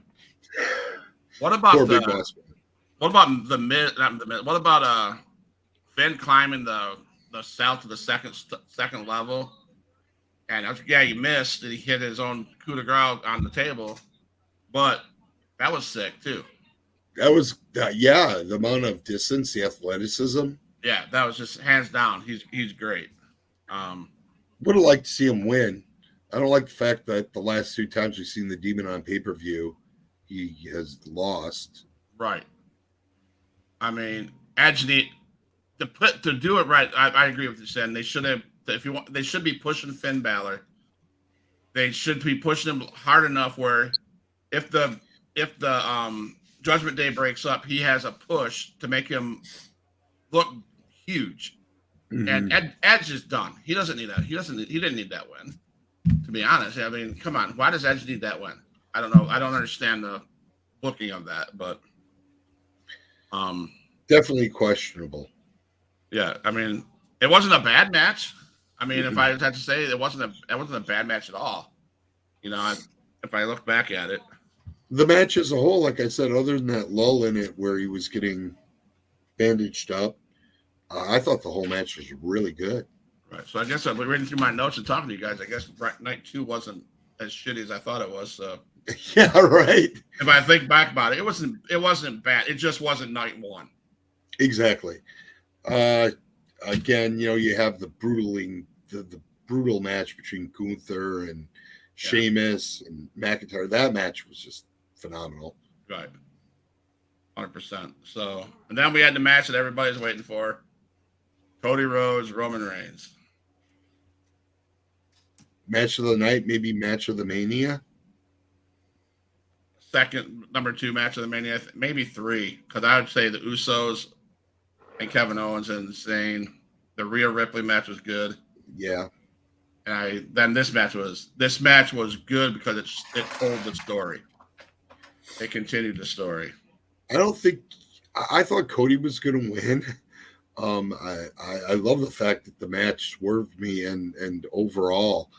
What about Big Boss Man. What about the Miz? Not the Miz. What about Finn climbing the the sell to the second level. And yeah, he missed and he hit his own coup de grace on the table, but that was sick too. That was yeah, the amount of distance, the athleticism. Yeah, that was just hands down. He's great. Would have liked to see him win. I don't like the fact that the last 2 times we've seen the Demon on pay-per-view, he has lost. Right. I mean, Edge to do it right. I agree with you, Sen. They should have. They should be pushing Finn Balor. They should be pushing him hard enough where if the Judgment Day breaks up, he has a push to make him look huge. Mm-hmm. And Edge is done. He doesn't need that. He didn't need that win. To be honest, I mean, come on. Why does Edge need that win? I don't know. I don't understand the booking of that, but definitely questionable. Yeah, I mean, it wasn't a bad match. I mean, if I had to say, it wasn't a bad match at all. You know, if I look back at it, the match as a whole, like I said, other than that lull in it where he was getting bandaged up, I thought the whole match was really good. Right. So I guess I'm reading through my notes and talking to you guys. I guess night 2 wasn't as shitty as I thought it was. So yeah, right. If I think back about it, it wasn't bad. It just wasn't night 1. Exactly. Again, you have the brutal match between Gunther and Sheamus and McIntyre. That match was just phenomenal. Right. 100%. So, and then we had the match that everybody's waiting for. Cody Rhodes, Roman Reigns. Match of the night, maybe match of the Mania. Second, number 2 match of the Mania, maybe 3, because I would say the Usos and Kevin Owens and Zayn. The Rhea Ripley match was good. Yeah. And then this match was good because it told the story. It continued the story. I thought Cody was going to win. I love the fact that the match swerved me and overall,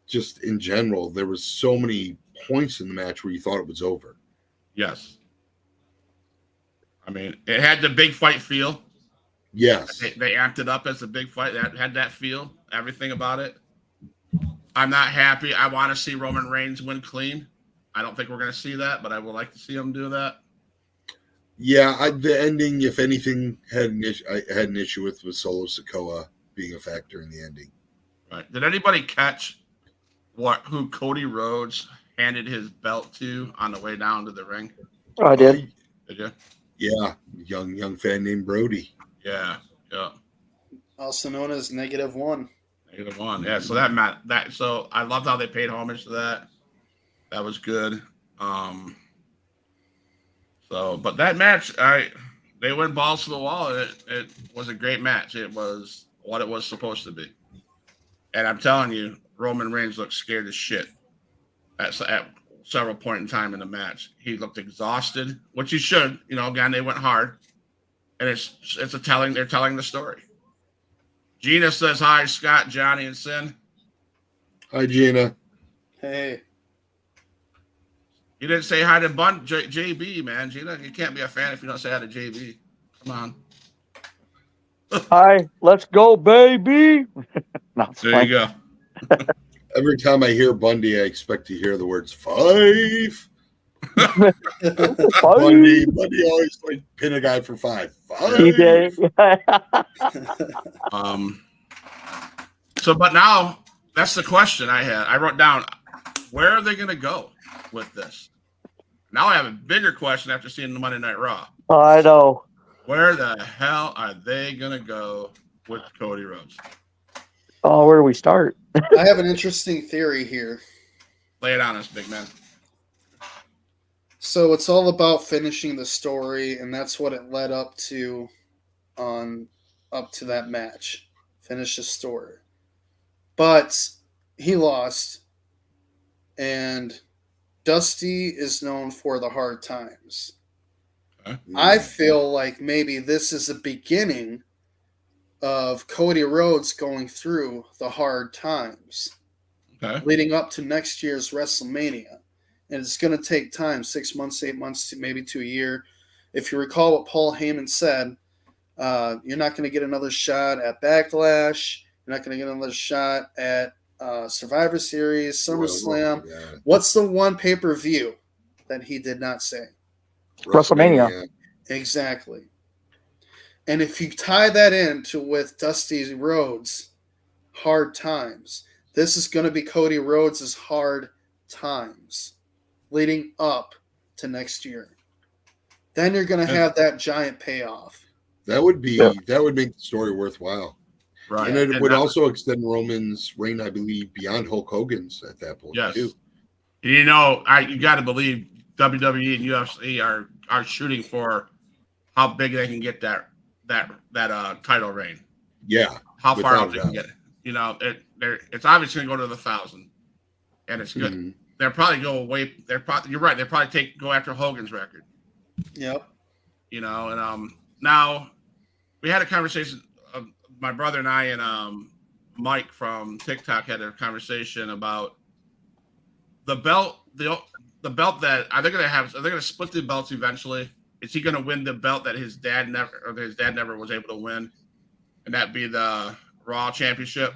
just in general, there was so many points in the match where you thought it was over. Yes. I mean, it had the big fight feel. Yes. They amped it up as a big fight. That had that feel, everything about it. I'm not happy. I want to see Roman Reigns win clean. I don't think we're going to see that, but I would like to see him do that. Yeah, the ending, if anything, I had an issue with Solo Sikoa being a factor in the ending. Right. Did anybody catch who Cody Rhodes handed his belt to on the way down to the ring? Oh, I did. Did you? Yeah, young fan named Brody. Yeah. Also known as -1. -1. Yeah. So so I loved how they paid homage to that. That was good. But that match, they went balls to the wall. It was a great match. It was what it was supposed to be. And I'm telling you, Roman Reigns looked scared as shit at several points in time in the match. He looked exhausted, which he should. Again, they went hard. And they're telling the story. Gina says hi, Scott, Johnny, and Sin. Hi, Gina. Hey. You didn't say hi to JB, man. Gina, you can't be a fan if you don't say hi to JB. Come on. Hi, let's go, baby. No, there you go. Every time I hear Bundy, I expect to hear the words 5. Bundy always pin a guy for 5. 5. But now that's the question I had. I wrote down, where are they going to go with this? Now I have a bigger question after seeing the Monday Night Raw. I know. Where the hell are they going to go with Cody Rhodes? Oh, where do we start? I have an interesting theory here. Lay it on us, big man. So it's all about finishing the story, and that's what it led up to that match. Finish the story. But he lost, and Dusty is known for the hard times. Okay. I feel like maybe this is the beginning of Cody Rhodes going through the hard times, leading up to next year's WrestleMania. And it's going to take time, 6 months, 8 months, maybe to a year. If you recall what Paul Heyman said, You're not going to get another shot at Backlash. You're not going to get another shot at Survivor Series, SummerSlam. Yeah. What's the one pay-per-view that he did not say? WrestleMania. Exactly. And if you tie that into with Dusty Rhodes' hard times, this is going to be Cody Rhodes' hard times leading up to next year. Then you're going to have that giant payoff. That would make the story worthwhile. Right. And it would also extend Roman's reign, I believe, beyond Hulk Hogan's at that point, too. You know, you got to believe WWE and UFC are shooting for how big they can get that title reign. Yeah. How far out they can get it. You know, it's obviously going to go to the 1,000, and it's good. Mm-hmm. They'll probably go away. You're right. They'll probably go after Hogan's record. Yep. You know, and now we had a conversation. My brother and I and Mike from TikTok had a conversation about the belt. The belt that are they going to have? Are they going to split the belts eventually? Is he going to win the belt that his dad never was able to win, and that be the Raw Championship?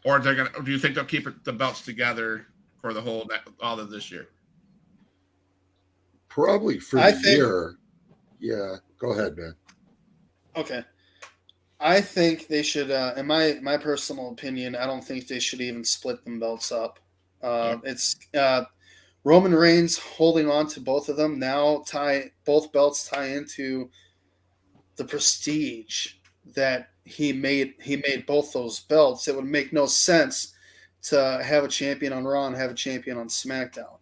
Or do you think they'll keep the belts together for all of this year? Probably for the year. Yeah, go ahead, man. Okay. I think they should, in my personal opinion, I don't think they should even split them belts up. It's Roman Reigns holding on to both of them. Now both belts tie into the prestige that he made both those belts. It would make no sense to have a champion on Raw and have a champion on SmackDown.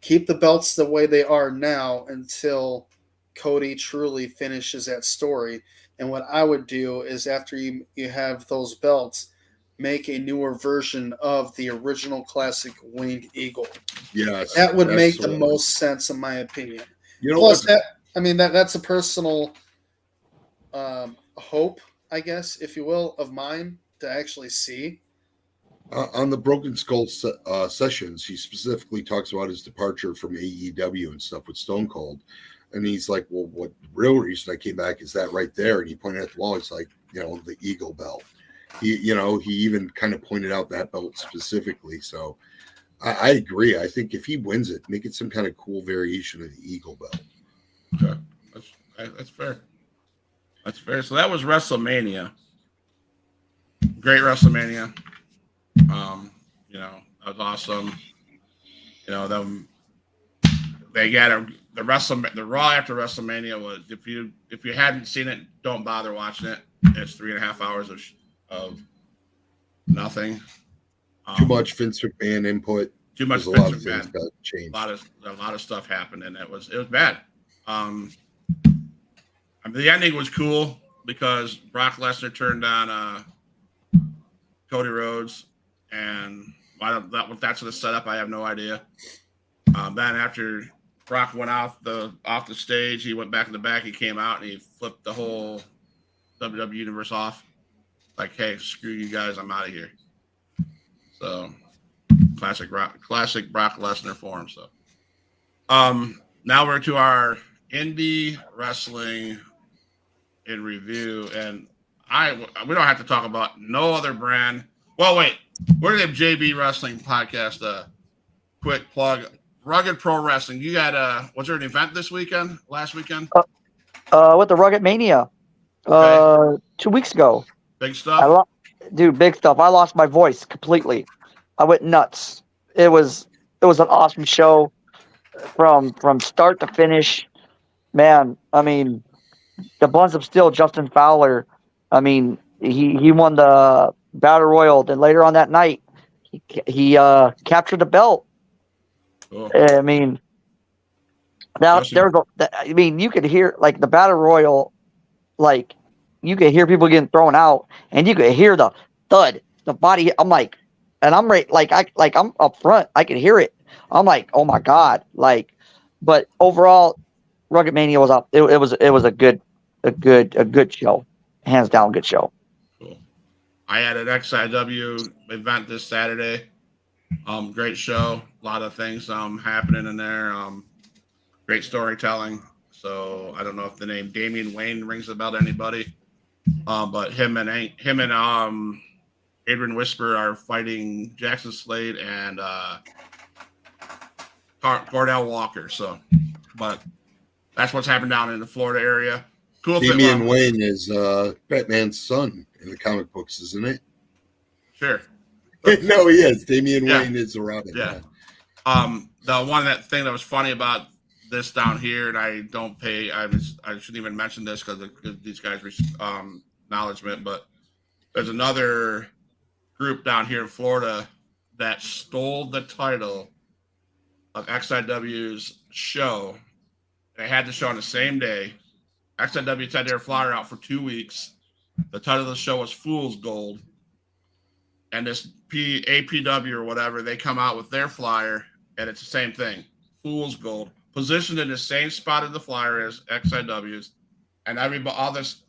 Keep the belts the way they are now until Cody truly finishes that story. And what I would do is after you have those belts, make a newer version of the original classic Winged Eagle. Yes. That would make the most sense in my opinion. You know Plus, that's a personal hope, I guess, if you will, of mine to actually see. On the Broken Skull sessions, he specifically talks about his departure from AEW and stuff with Stone Cold. And he's like, well, what real reason I came back is that right there. And he pointed at the wall. It's like, the Eagle belt. He even kind of pointed out that belt specifically. So I agree. I think if he wins it, make it some kind of cool variation of the Eagle belt. Okay. That's fair. That's fair. So that was WrestleMania. Great WrestleMania. That was awesome. They got the Raw after WrestleMania was if you hadn't seen it, don't bother watching it. It's 3.5 hours of nothing. Too much Vince McMahon input. Too much Vince McMahon. Got changed. A lot of stuff happened, and it was bad. The ending was cool because Brock Lesnar turned on Cody Rhodes, and what that's the setup, I have no idea. Then after Brock went off the stage, he went back in the back. He came out and he flipped the whole WWE universe off. Like, hey, screw you guys, I'm out of here. So, classic Brock Lesnar form. So, now we're to our indie wrestling in review, and we don't have to talk about no other brand. Well, wait, we're the JB Wrestling Podcast. Quick plug. Rugged Pro Wrestling. You got was there an event last weekend? With the Rugged Mania. Okay. 2 weeks ago. Big stuff. Big stuff. I lost my voice completely. I went nuts. It was an awesome show from start to finish. Man, I mean, the Buns of Steel, Justin Fowler. I mean, he won the Battle Royal. Then later on that night, he captured the belt. Cool. I mean, you could hear like the Battle Royal, like you could hear people getting thrown out, and you could hear the thud, the body. I'm like, and I'm right, I'm up front. I could hear it. I'm like, oh my god, like. But overall, Rugged Mania was up. It was a good show, hands down, good show. Cool. I had an XIW event this Saturday. Great show. A lot of things happening in there. Great storytelling. So So I don't know if the name Damian Wayne rings a bell to anybody. But him and Adrian Whisper are fighting Jackson Slade and Cordell Walker. So, but that's what's happened down in the Florida area. Cool. Damian Wayne is Batman's son in the comic books, isn't it? Sure. No, he is. Damian Wayne is a Robin. Yeah. The thing that was funny about this down here, and I shouldn't even mention this because these guys acknowledgement, but there's another group down here in Florida that stole the title of XIW's show. They had the show on the same day. XIW had their flyer out for 2 weeks. The title of the show was Fool's Gold. And this APW or whatever, they come out with their flyer, and it's the same thing. Fool's Gold. Positioned in the same spot of the flyer as XIW's. And all this,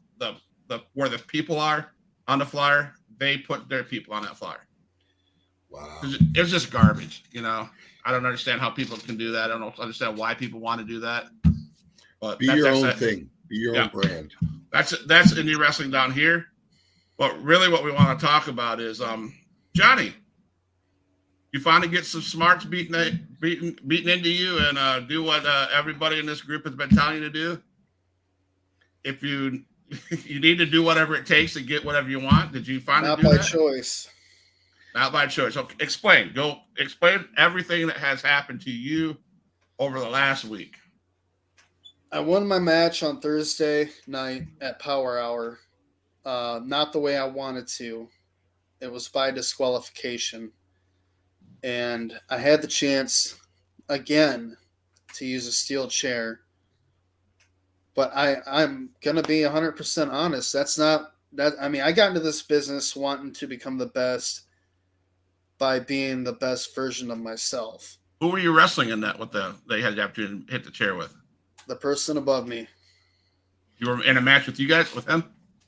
where the people are on the flyer, they put their people on that flyer. Wow. It's just garbage, you know. I don't understand how people can do that. I don't understand why people want to do that. But be your own thing. Be your own brand. That's indie wrestling down here. But really what we want to talk about is Johnny. You finally get some smarts beaten into you and do what everybody in this group has been telling you to do. If you need to do whatever it takes to get whatever you want, did you finally do that? Not by choice. Not by choice. Okay, explain. Go explain everything that has happened to you over the last week. I won my match on Thursday night at Power Hour. Not the way I wanted to. It was by disqualification. And I had the chance again to use a steel chair. But I'm going to be 100% honest. I got into this business wanting to become the best by being the best version of myself. Who were you wrestling in that they had the opportunity to hit the chair with? The person above me. You were in a match with you guys, with him?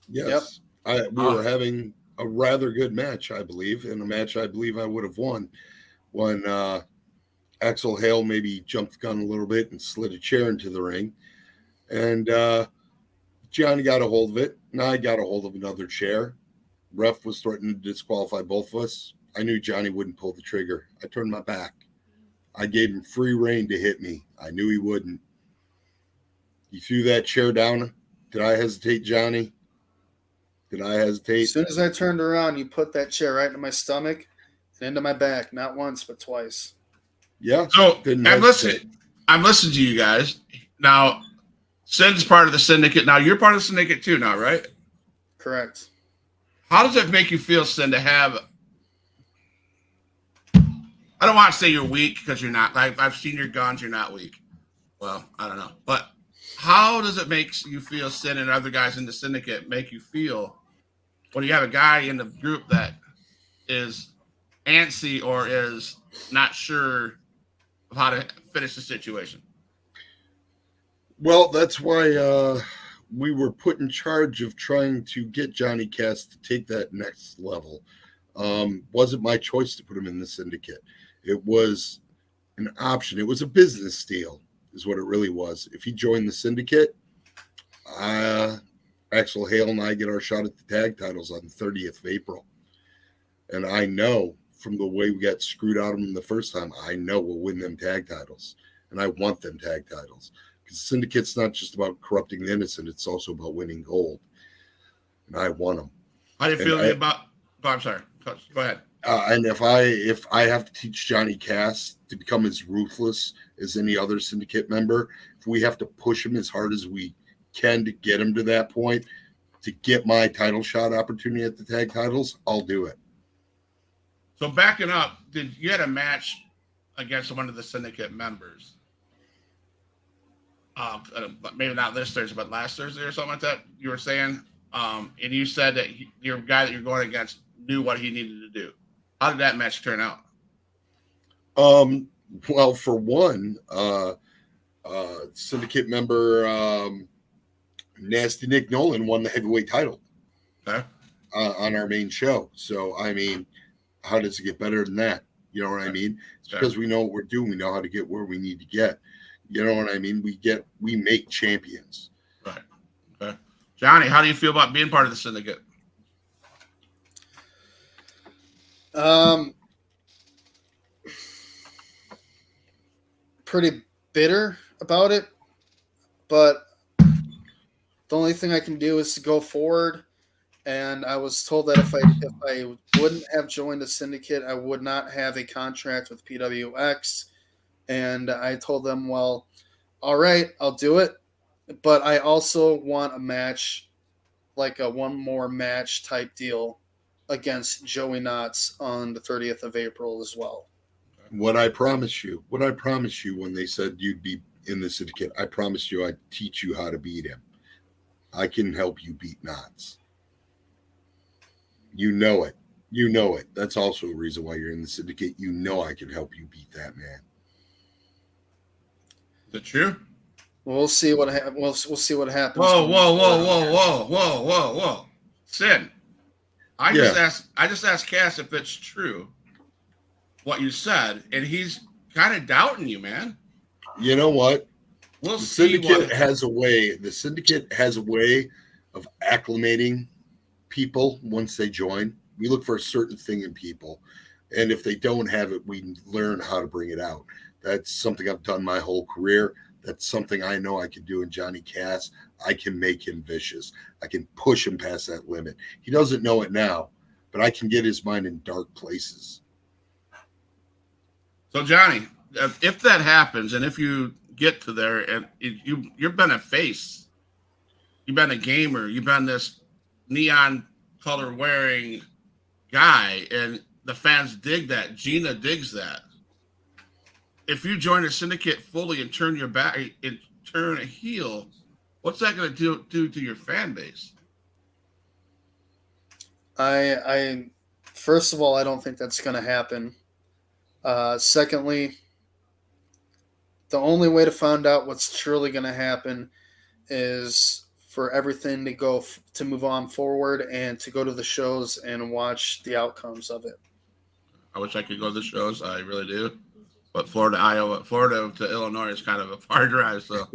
Yes. Yep. We were having a rather good match, I believe, and a match I believe I would have won when Axel Hale maybe jumped the gun a little bit and slid a chair into the ring. And Johnny got a hold of it, and I got a hold of another chair. Ref was threatening to disqualify both of us. I knew Johnny wouldn't pull the trigger. I turned my back. I gave him free rein to hit me. I knew he wouldn't. He threw that chair down. Did I hesitate, Johnny? Did I hesitate? As soon as I turned around, you put that chair right into my stomach and into my back. Not once, but twice. Yeah. So I'm listening to you guys. Now, Sid's part of the syndicate. Now, you're part of the syndicate too now, right? Correct. How does it make you feel, Sid, to have... I don't want to say you're weak because you're not. I've seen your guns. You're not weak. Well, I don't know. But how does it make you feel, Sid, and other guys in the syndicate make you feel when you have a guy in the group that is antsy or is not sure of how to finish the situation? Well, that's why we were put in charge of trying to get Johnny Cass to take that next level. Wasn't my choice to put him in the syndicate. It was an option. It was a business deal, is what it really was. If he joined the syndicate, Axel Hale and I get our shot at the tag titles on the 30th of April. And I know from the way we got screwed out of them the first time, I know we'll win them tag titles. And I want them tag titles. Because the syndicate's not just about corrupting the innocent, it's also about winning gold. And I want them. How do you feel about... Oh, I'm sorry. Go ahead. And if I have to teach Johnny Cass to become as ruthless as any other syndicate member, if we have to push him as hard as we can to get him to that point, to get my title shot opportunity at the tag titles, I'll do it. So backing up, you had a match against one of the syndicate members? Maybe not this Thursday, but last Thursday or something like that. You were saying, and you said that your guy that you're going against knew what he needed to do. How did that match turn out? Well, for one, syndicate member Nasty Nick Nolan won the heavyweight title on our main show. So, I mean, how does it get better than that? You know what I mean? It's because we know what we're doing. We know how to get where we need to get. You know what I mean? We make champions. Right. Okay. Johnny, how do you feel about being part of the syndicate? Pretty bitter about it, but the only thing I can do is to go forward. And I was told that if I wouldn't have joined the syndicate, I would not have a contract with PWX. And I told them, well, all right, I'll do it. But I also want a match, like a one more match type deal against Joey Knotts on the 30th of April as well. What I promised you when they said you'd be in the syndicate, I promised you I'd teach you how to beat him. I can help you beat Knotts. You know it. That's also a reason why you're in the syndicate. You know I can help you beat that man. Is it true? We'll see what we'll see what happens. Whoa. Sin. I just asked Cass if it's true what you said, and he's kind of doubting you, man. You know what? We'll The see. syndicate has a way. The syndicate has a way of acclimating people once they join. We look for a certain thing in people, and if they don't have it, we learn how to bring it out. That's something I've done my whole career. That's something I know I can do in Johnny Cass. I can make him vicious. I can push him past that limit. He doesn't know it now, but I can get his mind in dark places. So, Johnny, if that happens, and if you get to there, and you've been a face, you've been a gamer, you've been this neon color wearing guy, and the fans dig that. Gina digs that. If you join a syndicate fully and turn your back and turn a heel, what's that going to do to your fan base? I first of all, I don't think that's going to happen. Secondly, the only way to find out what's truly going to happen is for everything to move on forward and to go to the shows and watch the outcomes of it. I wish I could go to the shows. I really do. But Florida to Illinois is kind of a far drive. So,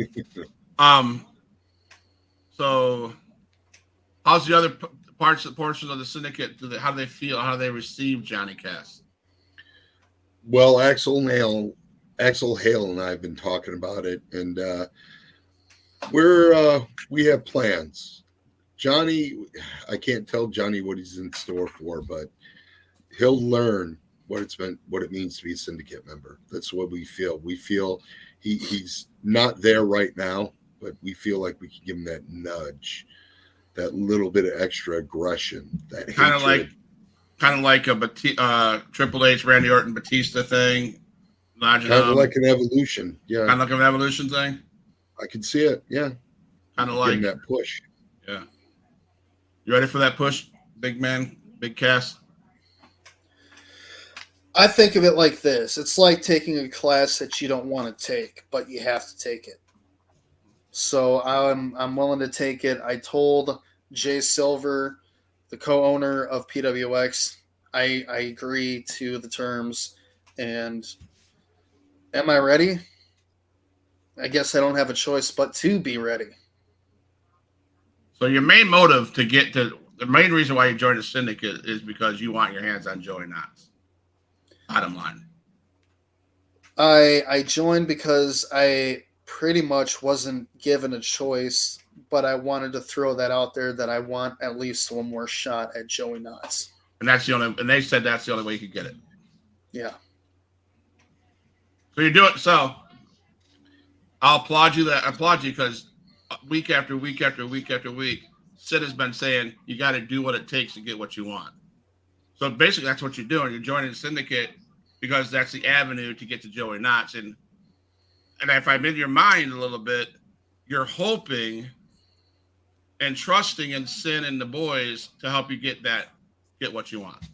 so how's the other portions of the syndicate? How do they feel? How do they receive Johnny Cass? Well, Axel Hale and I have been talking about it, and we have plans. Johnny, I can't tell Johnny what he's in store for, but he'll learn what it means to be a syndicate member. That's what we feel. We feel he's not there right now, but we feel like we can give him that nudge, that little bit of extra aggression, that hatred. Kind of like a Triple H, Randy Orton, Batista thing. Kind of like an evolution. Yeah. Kind of like an evolution thing. I can see it. Yeah. Kind of like that push. Yeah. You ready for that push, big man, big Cass? I think of it like this. It's like taking a class that you don't want to take, but you have to take it. So I'm willing to take it. I told Jay Silver, the co-owner of PWX, I agree to the terms. And am I ready? I guess I don't have a choice but to be ready. So your main motive the main reason why you joined the syndicate is because you want your hands on Joey Knotts. Bottom line. I joined because I pretty much wasn't given a choice, but I wanted to throw that out there that I want at least one more shot at Joey Knotts. And they said that's the only way you could get it. Yeah. So you do it. So I'll applaud you because week after week after week after week, Sid has been saying you got to do what it takes to get what you want. So basically, that's what you're doing. You're joining the syndicate because that's the avenue to get to Joey Knotts. And if I'm in your mind a little bit, you're hoping and trusting in Sin and the boys to help you get what you want.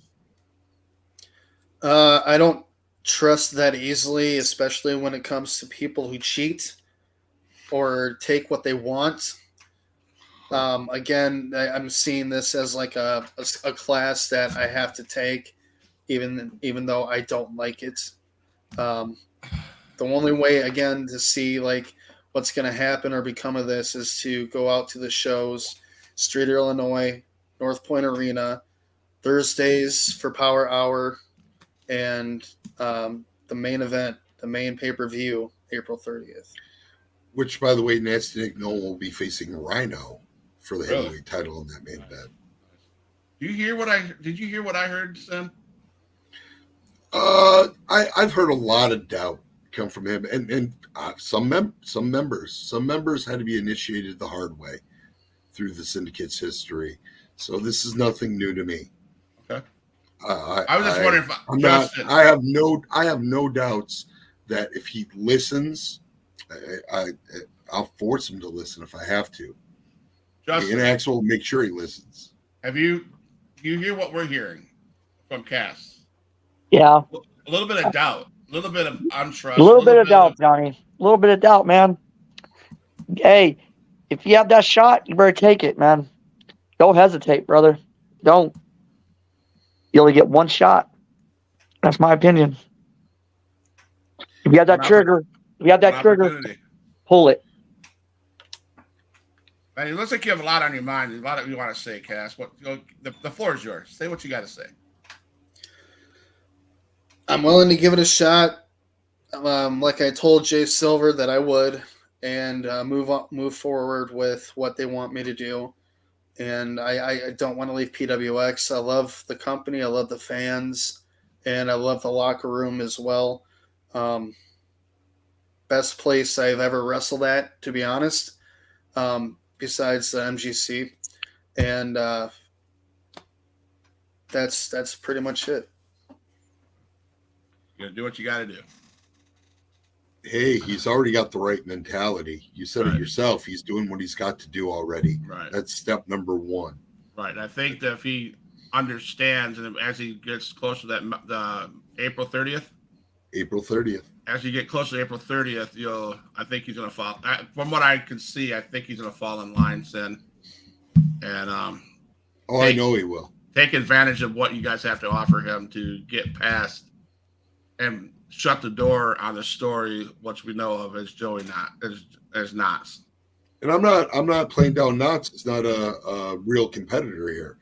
I don't trust that easily, especially when it comes to people who cheat or take what they want. Again, I'm seeing this as like a class that I have to take, even though I don't like it. The the only way, again, to see like what's going to happen or become of this is to go out to the shows. Streator, Illinois, North Point Arena, Thursdays for Power Hour, and the main event, the main pay-per-view, April 30th. Which, by the way, Nasty Nick Noel will be facing Rhino for the Really? heavyweight title in that main event. Did you hear what I heard, Sam? I've heard a lot of doubt come from him, and some members had to be initiated the hard way through the syndicate's history. So this is nothing new to me. Okay. I was just wondering if Justin. I have no doubts that if he listens, I'll force him to listen if I have to. Justin, and Axel will make sure he listens. do you hear what we're hearing from Cass? Yeah. A little bit of doubt, a little bit of untrust, A little bit of doubt, Johnny. A little bit of doubt, man. Hey, if you have that shot, you better take it, man. Don't hesitate, brother. Don't. You only get one shot. That's my opinion. If you have that trigger, pull it. Man, it looks like you have a lot on your mind. A lot that you want to say, Cass. The floor is yours. Say what you got to say. I'm willing to give it a shot. Like I told Jay Silver that I would, and move forward with what they want me to do. And I don't want to leave PWX. I love the company. I love the fans, and I love the locker room as well. Best place I've ever wrestled at, to be honest, besides the MGC. And that's pretty much it. You gotta do what you gotta do. Hey, he's already got the right mentality. You said it yourself. He's doing what he's got to do already. Right. That's step number one. Right. I think that if he understands, and as he gets closer to the April 30th. April 30th. As you get closer to April 30th, I think he's gonna fall. From what I can see, I think he's gonna fall in line then. And I know he will. Take advantage of what you guys have to offer him to get past and shut the door on the story, which we know of as Joey as Knots. And I'm not playing down Knots. It's not a real competitor here.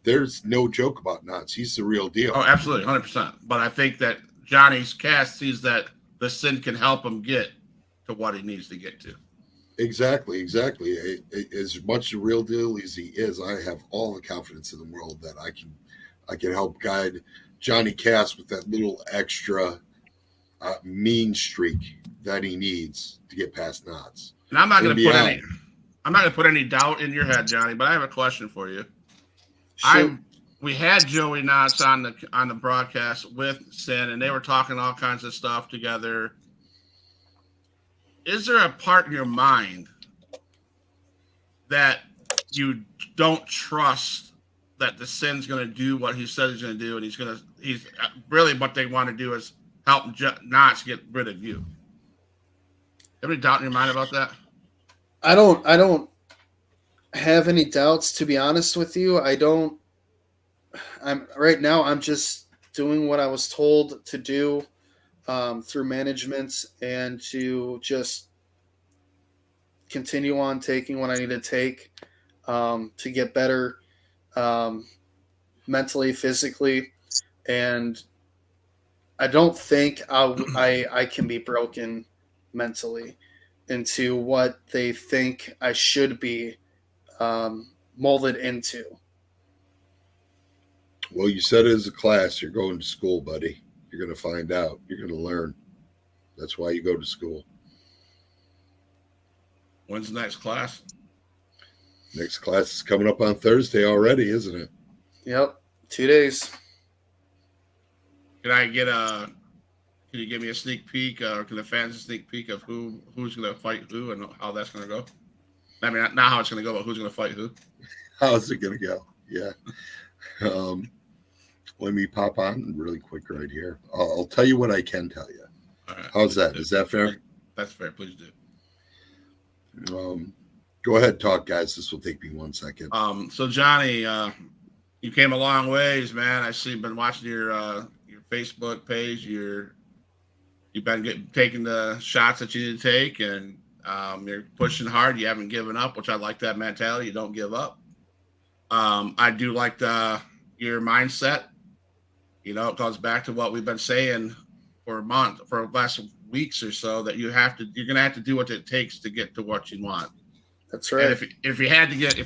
There's no joke about Knots. He's the real deal. Oh, absolutely, 100%. But I think that Johnny's cast sees that the Sin can help him get to what he needs to get to. Exactly. As much a real deal as he is, I have all the confidence in the world that I can help guide Johnny Cass with that little extra mean streak that he needs to get past Knots. And I'm not going to put any doubt in your head, Johnny. But I have a question for you. Sure. We had Joey Knots on the broadcast with Sin, and they were talking all kinds of stuff together. Is there a part in your mind that you don't trust that the Sin's going to do what he says he's going to do, and he's really what they want to do is help Knots get rid of you? Have any doubt in your mind about that? I don't have any doubts, to be honest with you. I'm just doing what I was told to do through management, and to just continue on taking what I need to take to get better mentally, physically, and I don't think I can be broken mentally into what they think I should be molded into. Well, you said it as a class. You're going to school, buddy. You're going to find out. You're going to learn. That's why you go to school. When's the next class? Next class is coming up on Thursday already, isn't it? Yep, 2 days. Can you give me a sneak peek, or can the fans a sneak peek of who's going to fight who and how that's going to go? I mean, not how it's going to go, but who's going to fight who? How's it going to go? Yeah. Let me pop on really quick right here. I'll tell you what I can tell you. All right, how's that? Is that fair? That's fair. Please do. Go ahead, talk, guys. This will take me 1 second. So Johnny, you came a long ways, man. Been watching your Facebook page. You've been taking the shots that you need to take, and you're pushing hard. You haven't given up, which I like that mentality. You don't give up. I do like your mindset. You know, it goes back to what we've been saying for the last weeks or so, that you're going to have to do what it takes to get to what you want. That's right. And if you had to get,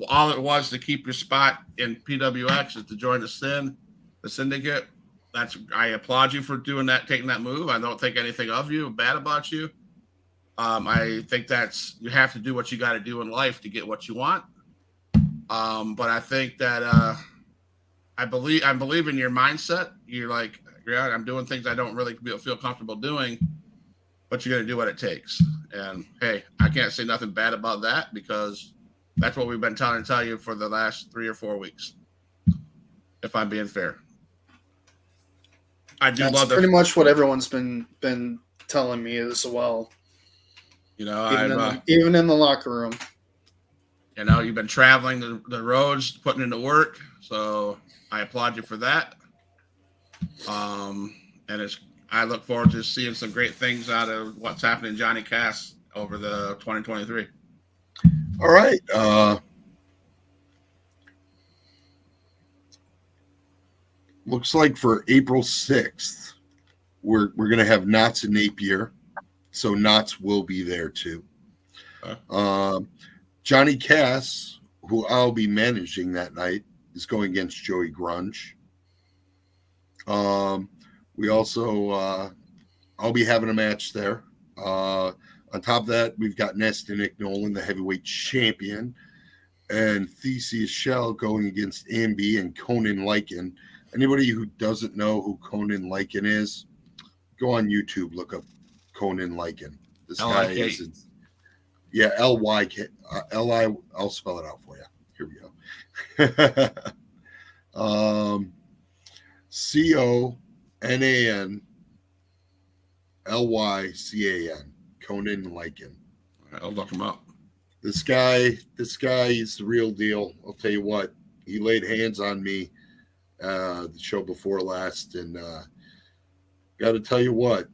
all it was to keep your spot in PWX is to join the syndicate, I applaud you for doing that, taking that move. I don't think anything of you, bad about you. I think you have to do what you got to do in life to get what you want. But I think that I believe in your mindset. You're like, yeah, I'm doing things I don't really feel comfortable doing, but you're going to do what it takes. And hey, I can't say nothing bad about that, because that's what we've been trying to tell you for the last 3 or 4 weeks, if I'm being fair. That's pretty much what everyone's been telling me as well. You know, even in the locker room. You know, you've been traveling the roads, putting in the work, so I applaud you for that. And I look forward to seeing some great things out of what's happening, Johnny Cass, over the 2023. All right. Looks like for April 6th, we're going to have Knots and Napier. So Knots will be there too. Johnny Cass, who I'll be managing that night, is going against Joey Grunge. We also, I'll be having a match there. On top of that, we've got Nasty Nick Nolan, the heavyweight champion, and Theseus Shell going against Ambi and Conan Lycan. Anybody who doesn't know who Conan Lycan is, go on YouTube, look up Conan Lycan. This guy is, yeah, L-Y-K, L-I, I'll spell it out for you. Here we go. C-O-N-A-N-L-Y-C-A-N, Conan Lycan. I'll look him up. This guy is the real deal. I'll tell you what, he laid hands on me the show before last, and got to tell you what,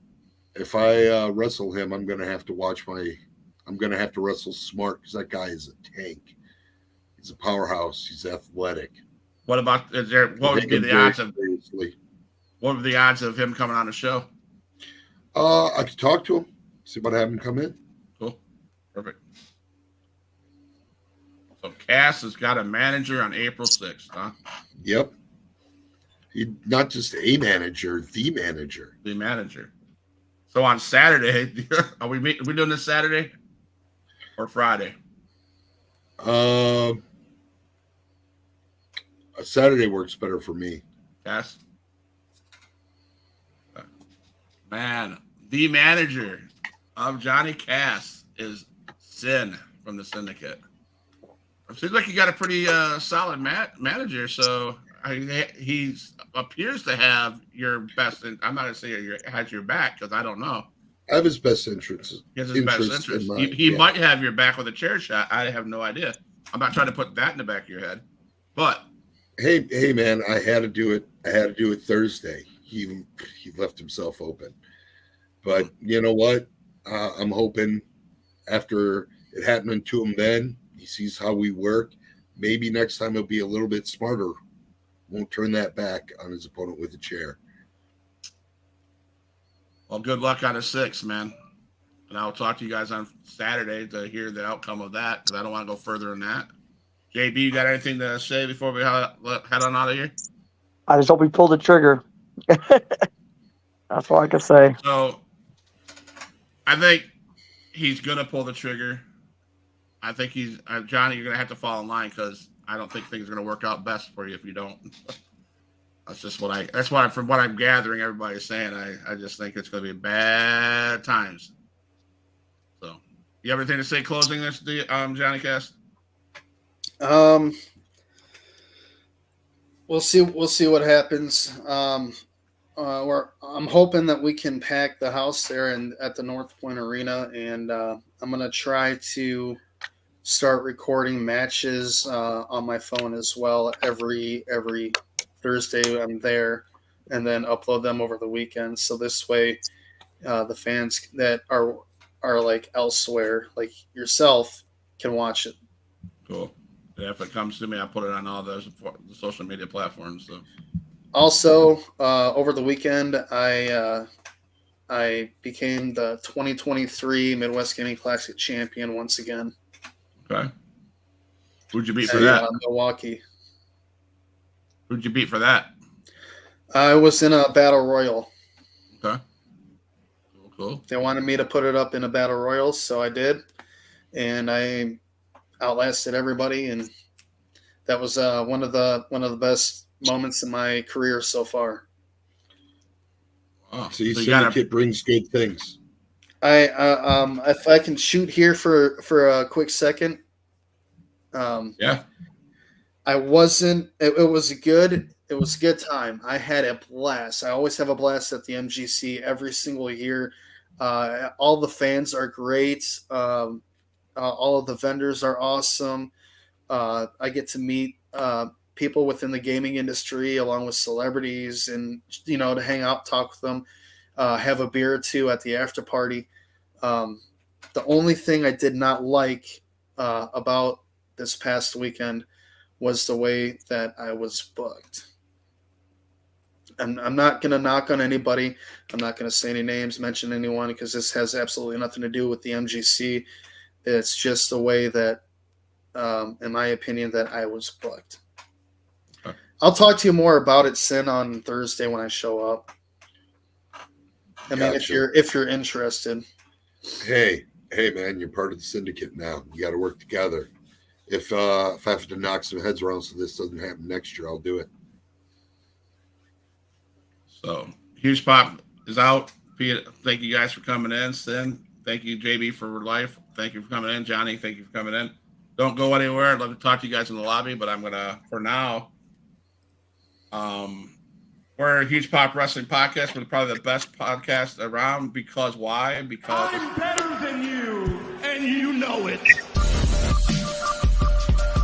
if I wrestle him, I'm going to have to wrestle smart, because that guy is a tank. He's a powerhouse. He's athletic. What about, what would be the odds of, what were the odds of him coming on the show? I could talk to him, see about having him come in. Cool. Perfect. So Cass has got a manager on April 6th, huh? Yep. He not just a manager, the manager. The manager. So on Saturday, are we doing this Saturday or Friday? A Saturday works better for me. Cass? Man, the manager of Johnny Cass is Sin from the Syndicate. It seems like you got a pretty solid manager, so he appears to have your best. I'm not going to say has your back, because I don't know. I have his best interests. He has his best interest. He might have your back with a chair shot. I have no idea. I'm not trying to put that in the back of your head. But hey, man, I had to do it. I had to do it Thursday. He left himself open. But you know what? I'm hoping after it happened to him, then he sees how we work. Maybe next time he'll be a little bit smarter. Won't turn that back on his opponent with a chair. Well, good luck on the 6th, man. And I'll talk to you guys on Saturday to hear the outcome of that, because I don't want to go further than that. JB, you got anything to say before we head on out of here? I just hope we pull the trigger. That's all I can say. So, I think he's going to pull the trigger. I think Johnny, you're going to have to fall in line, because I don't think things are going to work out best for you if you don't. That's just from what I'm gathering, everybody's saying. I just think it's going to be bad times. So, you have anything to say closing this, Johnny Cass? We'll see what happens. I'm hoping that we can pack the house there at the North Point Arena, and I'm gonna try to start recording matches on my phone as well every Thursday I'm there, and then upload them over the weekend. So this way, the fans that are like elsewhere, like yourself, can watch it. Cool. Yeah, if it comes to me, I put it on all the social media platforms. So. Also, over the weekend, I became the 2023 Midwest Gaming Classic champion once again. Okay. Who'd you beat for that? Milwaukee. Who'd you beat for that? I was in a battle royal. Okay. Cool. They wanted me to put it up in a battle royal, so I did, and I outlasted everybody, and that was one of the best moments in my career so far. Oh, So you Syndicate brings good things. If I can shoot here for a quick second. Yeah. I wasn't. It was a good time. I had a blast. I always have a blast at the MGC every single year. All the fans are great. All of the vendors are awesome. I get to meet people within the gaming industry along with celebrities, and to hang out, talk with them, have a beer or two at the after party. The only thing I did not like about this past weekend was the way that I was booked. I'm not going to knock on anybody. I'm not going to say any names, mention anyone, because this has absolutely nothing to do with the MGC. It's just the way that, in my opinion, that I was booked. Okay. I'll talk to you more about it, Sin, on Thursday when I show up. I mean, if you're interested. Hey, man, you're part of the Syndicate now. You got to work together. If I have to knock some heads around so this doesn't happen next year, I'll do it. So, Huge Pop is out. Thank you guys for coming in. Sin, thank you, JB, for life. Thank you for coming in. Johnny, thank you for coming in. Don't go anywhere. I'd love to talk to you guys in the lobby, but I'm going to, for now, we're a Huge Pop Wrestling Podcast. We're probably the best podcast around because why? Because I'm better than you, and you know it.